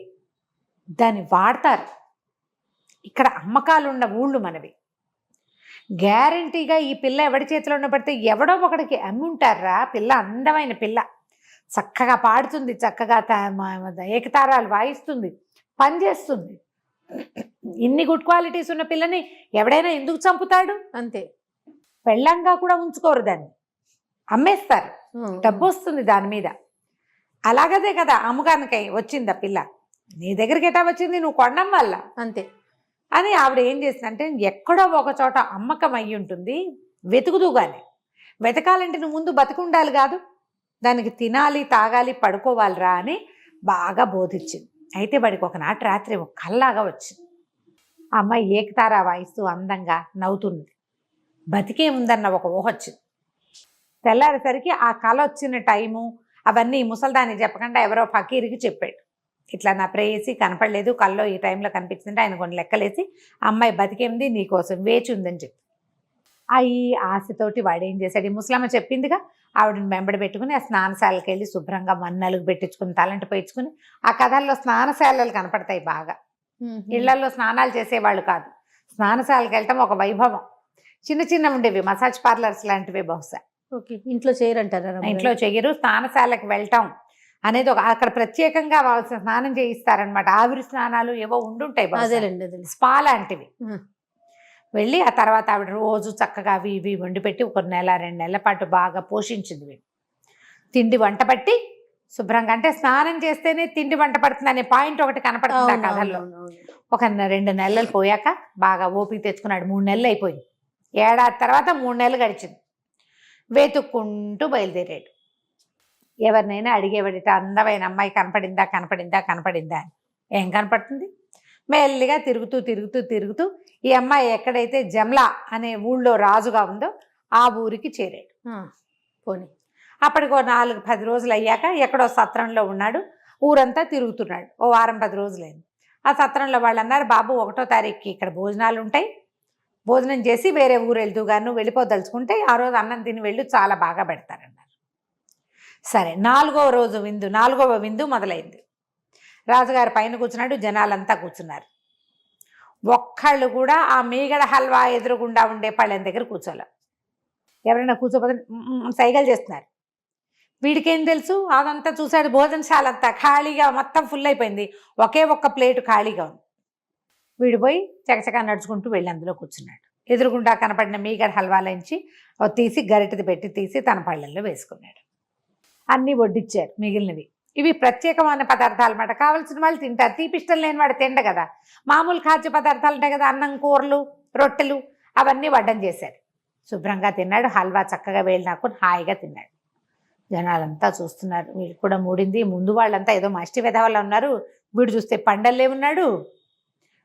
దాన్ని వాడతారు. ఇక్కడ అమ్మకాలు ఉన్న ఊళ్ళు మనవి. గ్యారంటీగా ఈ పిల్ల ఎవడి చేతిలో ఉన్న పడితే ఎవడో ఒకడికి అమ్ముంటారా. పిల్ల అందమైన పిల్ల, చక్కగా పాడుతుంది, చక్కగా ఏకతారాలు వాయిస్తుంది, పనిచేస్తుంది. ఇన్ని గుడ్ క్వాలిటీస్ ఉన్న పిల్లని ఎవడైనా ఎందుకు చంపుతాడు? అంతే. పెళ్ళంగా కూడా ఉంచుకోరు, దాన్ని అమ్మేస్తారు, డబ్బు వస్తుంది దాని మీద. అలాగదే కదా అమ్మకానికై వచ్చింది ఆ పిల్ల. నీ దగ్గరికి ఎటా వచ్చింది? నువ్వు కొనడం వల్ల. అంతే అని ఆవిడ ఏం చేసిందంటే, ఎక్కడో ఒక చోట అమ్మకం అయ్యి ఉంటుంది, వెతుకుదుగానే. వెతకాలంటే నువ్వు ముందు బతికుండాలి కాదు, దానికి తినాలి, తాగాలి, పడుకోవాలిరా అని బాగా బోధించింది. అయితే వాడికి ఒకనాటి రాత్రి ఒక కల్లాగా వచ్చింది. ఆ అమ్మాయి ఏకతారా వాయిస్తూ అందంగా నవ్వుతుంది. బతికే ఉందన్న ఒక ఊహ వచ్చింది. తెల్లారేసరికి ఆ కళ వచ్చిన టైము అవన్నీ ముసల్దానికి చెప్పకుండా ఎవరో ఫకీరికి చెప్పాడు. ఇట్లా నా ప్రేయసి కనపడలేదు, కల్లో ఈ టైంలో కనిపించిందంటే ఆయన కొన్ని లెక్కలేసి అమ్మాయి బతికేంది, నీకోసం వేచి ఉందని చెప్పి. ఈ ఆశతోటి వాడు ఏం చేశాడు, ఈ ముసలమ్మ చెప్పిందిగా, ఆవిడని వెంబడి పెట్టుకుని ఆ స్నానశాలకి వెళ్ళి శుభ్రంగా మన్నలుగు పెట్టించుకుని తలంటి పోయించుకుని. ఆ కథల్లో స్నానశాలలు కనపడతాయి బాగా. ఇళ్లలో స్నానాలు చేసేవాళ్ళు కాదు, స్నానశాలకు వెళ్ళటం ఒక వైభవం. చిన్న చిన్న ఉండేవి మసాజ్ పార్లర్స్ లాంటివి బహుశా. ఓకే. ఇంట్లో చేయరంటారా? ఇంట్లో చెయ్యరు. స్నానశాలకు వెళ్ళటం అనేది ఒక అక్కడ ప్రత్యేకంగా స్నానం చేయిస్తారనమాట. ఆవిరి స్నానాలు ఏవో ఉండుంటాయి, స్పా లాంటివి. వెళ్ళి ఆ తర్వాత ఆవిడ రోజు చక్కగా అవి ఇవి వండి పెట్టి ఒక 1-2 నెలల పాటు బాగా పోషించింది. వీడు తిండి వంట పట్టి శుభ్రంగా, అంటే స్నానం చేస్తేనే తిండి వంట పడుతుంది అనే పాయింట్ ఒకటి కనపడుతుంది ఆ కథల్లో. ఒక 2 నెలలు పోయాక బాగా ఓపిక తెచ్చుకున్నాడు. 3 నెలలు అయిపోయింది. ఏడాది తర్వాత 3 నెలలు గడిచింది. వెతుక్కుంటూ బయలుదేరాడు. ఎవరినైనా అడిగేవాడిట, అందమైన అమ్మాయి కనపడిందా అని. ఏం కనపడుతుంది? మెల్లిగా తిరుగుతూ ఈ అమ్మాయి ఎక్కడైతే జమ్లా అనే ఊళ్ళో రాజుగా ఉందో ఆ ఊరికి చేరాడు. పోనీ అప్పటికి 4-10 రోజులు అయ్యాక ఎక్కడో సత్రంలో ఉన్నాడు. ఊరంతా తిరుగుతున్నాడు. ఓ వారం 10 రోజులైంది. ఆ సత్రంలో వాళ్ళు అన్నారు, బాబు 1వ తారీఖుకి ఇక్కడ భోజనాలు ఉంటాయి, భోజనం చేసి వేరే ఊరు వెళ్తూ గాను నువ్వు వెళ్ళిపోదలుచుకుంటే ఆ రోజు అన్నం తిని వెళ్ళు, చాలా బాగా పెడతారన్నారు. సరే 4వ విందు మొదలైంది. రాజుగారి పైన కూర్చున్నాడు, జనాలంతా కూర్చున్నారు. ఒక్కళ్ళు కూడా ఆ మీగడ హల్వా ఎదురుగుండా ఉండే పళ్ళెం దగ్గర కూర్చోలే. ఎవరైనా కూర్చోపోతే సైగలు చేస్తున్నారు. వీడికేం తెలుసు, అదంతా చూశాడు. భోజనశాల అంతా ఖాళీగా మొత్తం ఫుల్ అయిపోయింది, ఒకే ఒక్క ప్లేటు ఖాళీగా ఉంది. వీడు పోయి చకచకా నడుచుకుంటూ వెళ్ళి అందులో కూర్చున్నాడు. ఎదురుగుండా కనపడిన మీగడ హల్వాలోంచి తీసి గరిటెది పెట్టి తీసి తన పళ్ళల్లో వేసుకున్నాడు. అన్నీ వడ్డిచ్చారు మిగిలినవి. ఇవి ప్రత్యేకమైన పదార్థాలు అన్నమాట, కావాల్సిన వాళ్ళు తింటారు. తీపిష్టం లేని వాడు తిండ కదా. మామూలు ఖాద్య పదార్థాలు ఉంటాయి కదా, అన్నం, కూరలు, రొట్టెలు, అవన్నీ వడ్డం చేశారు. శుభ్రంగా తిన్నాడు. హల్వా చక్కగా వేలు నాకుని హాయిగా తిన్నాడు. జనాలంతా చూస్తున్నారు. వీడు కూడా మూడింది. ముందు వాళ్ళంతా ఏదో మష్టి వెధవలా ఉన్నారు. వీడు చూస్తే పండల్లే ఉన్నాడు.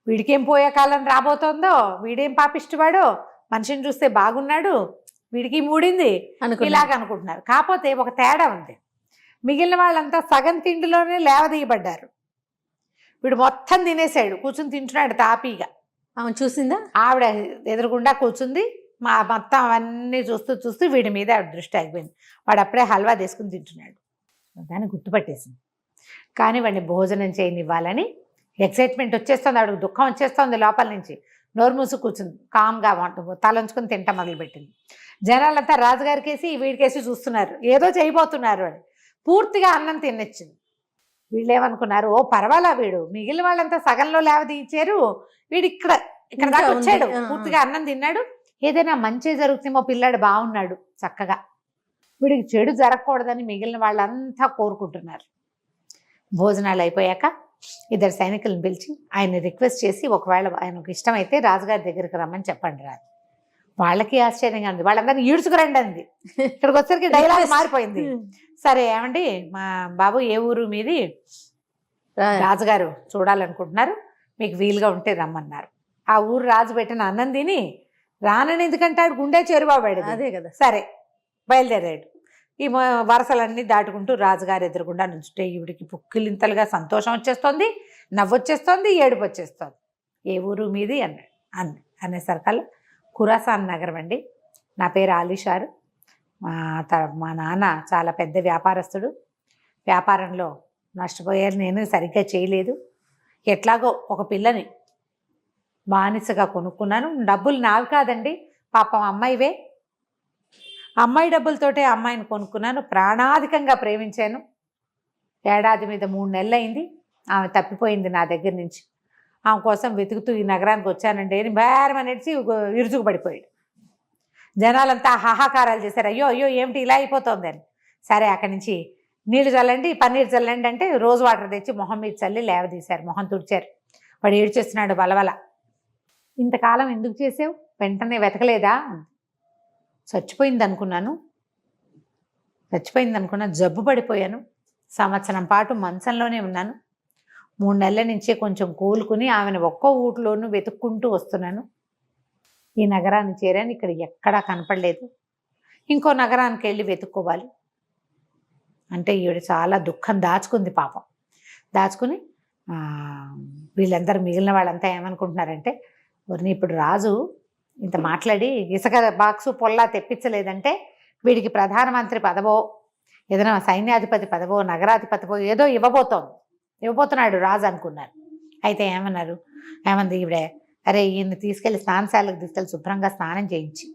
వీడికేం పోయే కాలం రాబోతోందో, వీడేం పాపిష్టివాడో, మనిషిని చూస్తే బాగున్నాడు, వీడికి మూడింది ఇలాగ అనుకుంటున్నారు. కాకపోతే ఒక తేడా ఉంది. మిగిలిన వాళ్ళంతా సగం తిండిలోనే లేవదీయబడ్డారు. వీడు మొత్తం తినేసాడు, కూర్చుని తింటున్నాడు తాపీగా. ఆమె చూసిందా? ఆవిడ ఎదురుగుండా కూర్చుంది. మొత్తం అవన్నీ చూస్తూ వీడి మీద ఆవిడ దృష్టి ఆగిపోయింది. వాడు అప్పుడే హల్వా తీసుకుని తింటున్నాడు. దాన్ని గుర్తుపట్టేసింది. కానీ వాడిని భోజనం చేయనివ్వాలని ఎక్సైట్మెంట్ వచ్చేస్తుంది, ఆవిడకి దుఃఖం వచ్చేస్తుంది లోపల నుంచి. నోరు మూసు కూర్చుంది, కామ్గా తలంచుకుని తింట మొదలుపెట్టింది. జనాలంతా రాజుగారికేసి వీడికేసి చూస్తున్నారు, ఏదో చేయబోతున్నారు అని. పూర్తిగా అన్నం తినొచ్చింది. వీళ్ళేమనుకున్నారు, ఓ పర్వాలా, వీడు మిగిలిన వాళ్ళంతా సగంలో లేవదీయించారు, వీడు ఇక్కడ దాకా వచ్చాడు, పూర్తిగా అన్నం తిన్నాడు, ఏదైనా మంచి జరుగుతుందేమో, పిల్లాడు బాగున్నాడు చక్కగా, వీడికి చెడు జరగకూడదని మిగిలిన వాళ్ళంతా కోరుకుంటున్నారు. భోజనాలు అయిపోయాక 2 సైనికులను పిలిచి ఆయన్ని రిక్వెస్ట్ చేసి, ఒకవేళ ఆయనకు ఇష్టమైతే రాజుగారి దగ్గరికి రమ్మని చెప్పండి రాదు. వాళ్ళకి ఆశ్చర్యంగా ఉంది. వాళ్ళందరినీ ఈడ్చుకురండి అంది. ఇక్కడికి వచ్చరికి డైలాగ్ మారిపోయింది. సరే ఏమండి, మా బాబు ఏ ఊరు మీది, రాజుగారు చూడాలనుకుంటున్నారు, మీకు వీలుగా ఉంటే రమ్మన్నారు. ఆ ఊరు రాజు పెట్టిన అన్నం తిని రానని ఎందుకంటాడు, గుండె చెరువాడు. అదే కదా. సరే బయలుదేరాడు. ఈ వరసలన్నీ దాటుకుంటూ రాజుగారు ఎదురుగుండా నుంచుంటే ఈవిడికి పుక్కిలింతలుగా సంతోషం వచ్చేస్తుంది, నవ్వొచ్చేస్తుంది, ఏడుపు వచ్చేస్తుంది. ఏ ఊరు మీది అన్నాడు. అనేసరికల్లా ఖురాసాన్ నగరం అండి, నా పేరు ఆలీషారు, మా నాన్న చాలా పెద్ద వ్యాపారస్తుడు, వ్యాపారంలో నష్టపోయారు, నేను సరిగ్గా చేయలేదు, ఎట్లాగో ఒక పిల్లని బానిసగా కొనుక్కున్నాను, డబ్బులు నావి కాదండి, పాపం అమ్మాయివే, అమ్మాయి డబ్బులతోటే అమ్మాయిని కొనుక్కున్నాను, ప్రాణాధికంగా ప్రేమించాను, ఏడాది మీద 3 నెలలు అయింది, ఆమె తప్పిపోయింది నా దగ్గర నుంచి, ఆమె కోసం వెతుకుతూ ఈ నగరానికి వచ్చానండి అని బేరమనేసి ఇరుచుకుపడిపోయాడు. జనాలంతా హాహాకారాలు చేశారు, అయ్యో అయ్యో ఏమిటి ఇలా అయిపోతుంది అని. సరే అక్కడి నుంచి నీళ్లు చల్లండి, పన్నీరు చల్లండి అంటే రోజు వాటర్ తెచ్చి మొహం మీద చల్లి లేవదీశారు, మొహం తుడిచారు. వాడు ఏడ్చేస్తున్నాడు బలబల. ఇంతకాలం ఎందుకు చేసావు, వెంటనే వెతకలేదా? చచ్చిపోయింది అనుకున్నా, జబ్బు పడిపోయాను, సంవత్సరం పాటు మంచంలోనే ఉన్నాను, 3 నెలల నుంచే కొంచెం కోలుకుని ఆమెను ఒక్కో ఊట్లోనూ వెతుక్కుంటూ వస్తున్నాను, ఈ నగరాన్ని చేరాను, ఇక్కడ ఎక్కడా కనపడలేదు, ఇంకో నగరానికి వెళ్ళి వెతుక్కోవాలి అంటే ఈవిడ చాలా దుఃఖం దాచుకుంది పాపం. దాచుకుని వీళ్ళందరూ మిగిలిన వాళ్ళంతా ఏమనుకుంటున్నారంటే, ఎవరిని ఇప్పుడు రాజు ఇంత మాట్లాడి ఇసుక బాక్సు పొల్లా తెప్పించలేదంటే వీడికి ప్రధానమంత్రి పదవో, ఏదైనా సైన్యాధిపతి పదవో, నగరాధిపతివో ఏదో ఇవ్వబోతున్నాడు రాజు అనుకున్నారు. అయితే ఏమంది ఈవిడే, అరే ఈయన్ని తీసుకెళ్ళి స్నానశాలకు తీసుకెళ్ళి శుభ్రంగా స్నానం చేయించి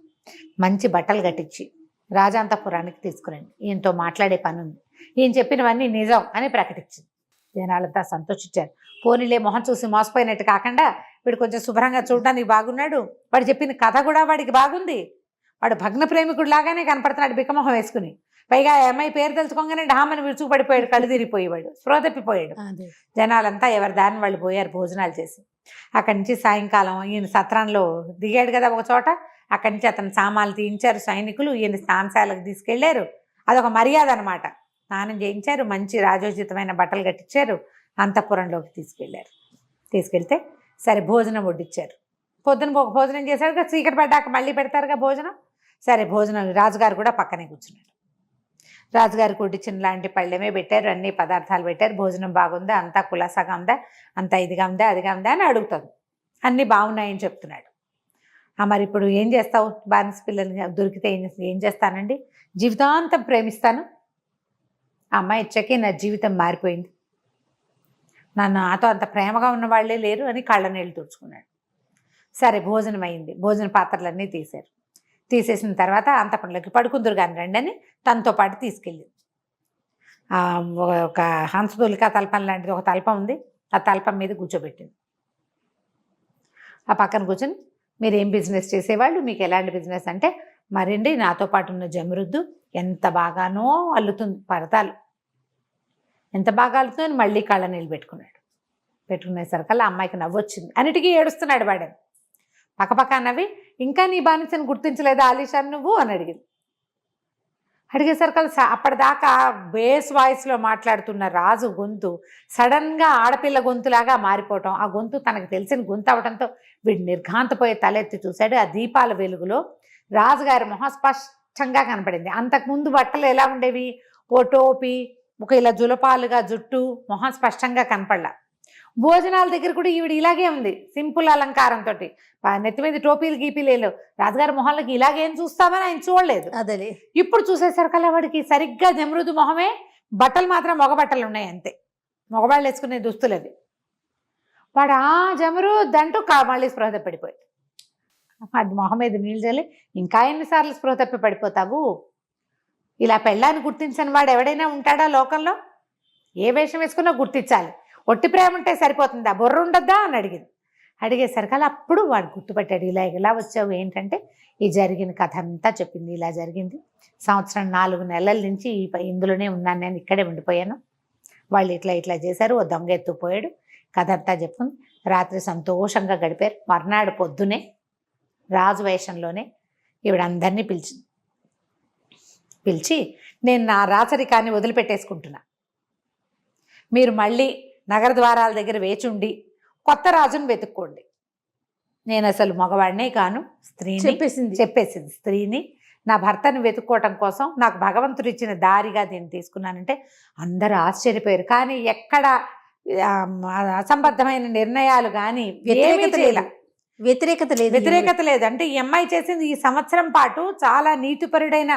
మంచి బట్టలు కట్టించి రాజాంతపురానికి తీసుకురండి, ఈయనతో మాట్లాడే పని ఉంది, ఈయన చెప్పినవన్నీ నిజం అని ప్రకటించింది. జనాలంతా సంతోషించారు. పోనీలే, మొహం చూసి మోసపోయినట్టు కాకుండా వీడు కొంచెం శుభ్రంగా చూడడానికి బాగున్నాడు, వాడు చెప్పిన కథ కూడా వాడికి బాగుంది, వాడు భగ్న ప్రేమికుడు లాగానే కనపడుతున్నాడు బిక్కమొహం వేసుకుని, పైగా అమ్మాయి పేరు తెలుసుకోగానే డామని విరుచుకుపడిపోయాడు, కళ్ళు తిరిగిపోయేవాడు, స్పృహ తప్పిపోయాడు. జనాలంతా ఎవరి దారిని వాళ్ళు పోయారు భోజనాలు చేసి. అక్కడి నుంచి సాయంకాలం ఈయన సత్రంలో దిగాడు కదా ఒక చోట, అక్కడి నుంచి అతను సామాన్లు తీయించారు సైనికులు, ఈయన స్నానశాలకు తీసుకెళ్లారు, అదొక మర్యాద అనమాట. స్నానం చేయించారు, మంచి రాజోచితమైన బట్టలు కట్టించారు, అంతఃపురంలోకి తీసుకెళ్తే సరే భోజనం వడ్డిచ్చారు. పొద్దున భోజనం చేశారు, చీకటి పడ్డాక మళ్ళీ పెడతారుగా భోజనం. సరే భోజనం రాజుగారు కూడా పక్కనే కూర్చున్నారు. రాజుగారి కుడిచిన లాంటి పళ్ళెమే పెట్టారు, అన్ని పదార్థాలు పెట్టారు. భోజనం బాగుందా, అంతా కులాసాగా ఉందా, అంతా ఇదిగా ఉందా అదిగా ఉందా అని అడుగుతుంది. అన్నీ బాగున్నాయని చెప్తున్నాడు. మరి ఇప్పుడు ఏం చేస్తావు, బానిస పిల్లలు దొరికితే ఏం చేస్తానండి, జీవితాంతం ప్రేమిస్తాను. ఆ అమ్మాయి ఇచ్చకి నా జీవితం మారిపోయింది, నాతో అంత ప్రేమగా ఉన్న వాళ్ళే లేరు అని కళ్ళ నీళ్ళు తుడుచుకున్నాడు. సరే భోజనం అయింది. భోజన పాత్రలన్నీ తీశారు. తీసేసిన తర్వాత అంతపండ్లోకి పడుకుందరు కానీ రండి అని తనతో పాటు తీసుకెళ్ళింది. ఒక హంసతూలిక తల్పం లాంటిది ఒక తల్పం ఉంది, ఆ తల్పం మీద కూర్చోబెట్టింది. ఆ పక్కన కూర్చొని మీరు ఏం బిజినెస్ చేసేవాళ్ళు, మీకు ఎలాంటి బిజినెస్ అంటే, మరండి నాతో పాటు ఉన్న జమరుద్దు ఎంత బాగానో అల్లుతుంది పరదాలు, ఎంత బాగా అల్లుతుందని మళ్ళీ కళ్ళ నీళ్ళు పెట్టుకున్నాడు. పెట్టుకునేసరికల్లా అమ్మాయికి నవ్వొచ్చింది. అన్నిటికీ ఏడుస్తున్నాడు వాడని. పక్కపక్క నవ్వి, ఇంకా నీ బానిసని గుర్తించలేదా ఆలీషాన్ నువ్వు అని అడిగింది. అడిగేసరికల్లా అప్పటిదాకా బేస్ వాయిస్లో మాట్లాడుతున్న రాజు గొంతు సడన్గా ఆడపిల్ల గొంతులాగా మారిపోవటం, ఆ గొంతు తనకు తెలిసిన గొంతు అవడంతో వీడు నిర్ఘాంతపోయి తలెత్తి చూశాడు. ఆ దీపాల వెలుగులో రాజుగారి మొహం స్పష్టంగా కనపడింది. అంతకుముందు బట్టలు ఎలా ఉండేవి, ఓ టోపీ, ఒక ఇలా జులపాలుగా జుట్టు, మొహం స్పష్టంగా కనపడలా. భోజనాల దగ్గర కూడా ఈవిడ ఇలాగే ఉంది, సింపుల్ అలంకారంతో, నెత్తి మీద టోపీలు గీపీలేలు. రాజుగారి మొహాలకి ఇలాగేం చూస్తామని ఆయన చూడలేదు. అదే ఇప్పుడు చూసేసరికల్లా వాడికి సరిగ్గా జమరుదు మొహమే, బట్టలు మాత్రం మగ బట్టలు ఉన్నాయి అంతే, మగవాళ్ళు వేసుకునే దుస్తులు అవి. వాడు జమరుద్ అంటూ మళ్ళీ స్పృహ పడిపోయాడు. వాడి మొహం మీద నీళ్ళు చల్లి, ఇంకా ఎన్నిసార్లు స్పృహ తప్పి పడిపోతావు, ఇలా పెళ్ళాన్ని గుర్తించని వాడు ఎవడైనా ఉంటాడా లోకంలో, ఏ వేషం వేసుకున్నా గుర్తించాలి, ఒట్టి ప్రేమ ఉంటే సరిపోతుందా, బుర్ర ఉండద్దా అని అడిగింది. అడిగేసరికల్లా అప్పుడు వాడు గుర్తుపట్టాడు. ఇలా వచ్చావు ఏంటంటే, ఈ జరిగిన కథ అంతా చెప్పింది. ఇలా జరిగింది, సంవత్సరం 4 నెలల నుంచి ఇందులోనే ఉన్నాను, నేను ఇక్కడే ఉండిపోయాను, వాళ్ళు ఇట్లా చేశారు, ఓ దొంగ ఎత్తుకుపోయాడు, కథ అంతా చెప్పుకుంది. రాత్రి సంతోషంగా గడిపారు. మర్నాడు పొద్దునే రాజు వేషంలోనే ఈవిడందరినీ పిలిచి నేను నా రాచరికాన్ని వదిలిపెట్టేసుకుంటున్నా, మీరు మళ్ళీ నగర ద్వారాల దగ్గర వేచుండి కొత్త రాజును వెతుక్కోండి, నేను అసలు మగవాడినే కాను, స్త్రీని చెప్పేసింది. స్త్రీని నా భర్తను వెతుక్కోవటం కోసం నాకు భగవంతుడు ఇచ్చిన దారిగా దీన్ని తీసుకున్నానంటే అందరూ ఆశ్చర్యపోయారు. కానీ ఎక్కడ అసంబద్ధమైన నిర్ణయాలు కానీ వ్యతిరేకత లేదు. అంటే ఈ అమ్మాయి చేసింది ఈ సంవత్సరం పాటు చాలా నీతిపరుడైన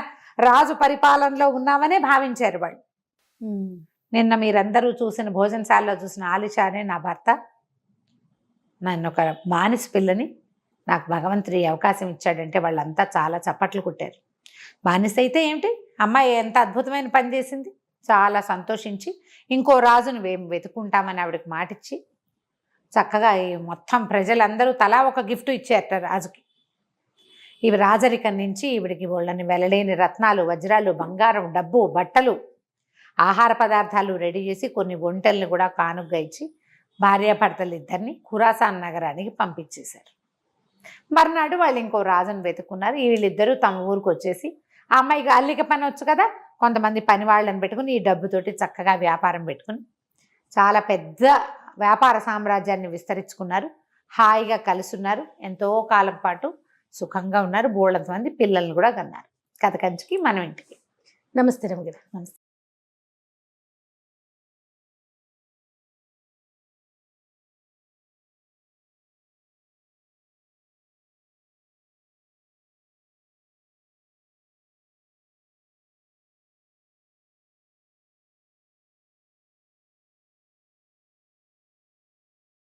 రాజు పరిపాలనలో ఉన్నామనే భావించారు వాళ్ళు. నిన్న మీరందరూ చూసిన భోజనశాలలో చూసిన ఆలిషానే నా భర్త, నన్ను ఒక బానిస పిల్లని నాకు భగవంతుడి అవకాశం ఇచ్చాడంటే వాళ్ళంతా చాలా చప్పట్లు కొట్టారు. బానిస అయితే ఏమిటి, అమ్మాయి ఎంత అద్భుతమైన పని చేసింది, చాలా సంతోషించి ఇంకో రాజును వెతుకుంటామని ఆవిడకి మాటిచ్చి చక్కగా మొత్తం ప్రజలందరూ తలా ఒక గిఫ్ట్ ఇచ్చారట రాజుకి. ఇవి రాజరికం నుంచి ఈవిడికి వాళ్ళని వెళ్ళలేని రత్నాలు, వజ్రాలు, బంగారం, డబ్బు, బట్టలు, ఆహార పదార్థాలు రెడీ చేసి కొన్ని ఒంటెల్ని కూడా కానుగ్గా ఇచ్చి భార్యాభర్తలు ఇద్దరిని ఖురాసాన్ నగరానికి పంపించేశారు. మర్నాడు వాళ్ళు ఇంకో రాజును వెతుకున్నారు. వీళ్ళిద్దరూ తమ ఊరికి వచ్చేసి ఆ అమ్మాయికి అల్లిక పని వచ్చు కదా, కొంతమంది పని వాళ్ళని పెట్టుకుని ఈ డబ్బుతోటి చక్కగా వ్యాపారం పెట్టుకుని చాలా పెద్ద వ్యాపార సామ్రాజ్యాన్ని విస్తరించుకున్నారు. హాయిగా కలుసున్నారు, ఎంతో కాలం పాటు సుఖంగా ఉన్నారు. బోళ్ళంత మంది పిల్లల్ని కూడా కన్నారు. కథ కంచికి మనం ఇంటికి. నమస్తే రమగారు. నమస్తే.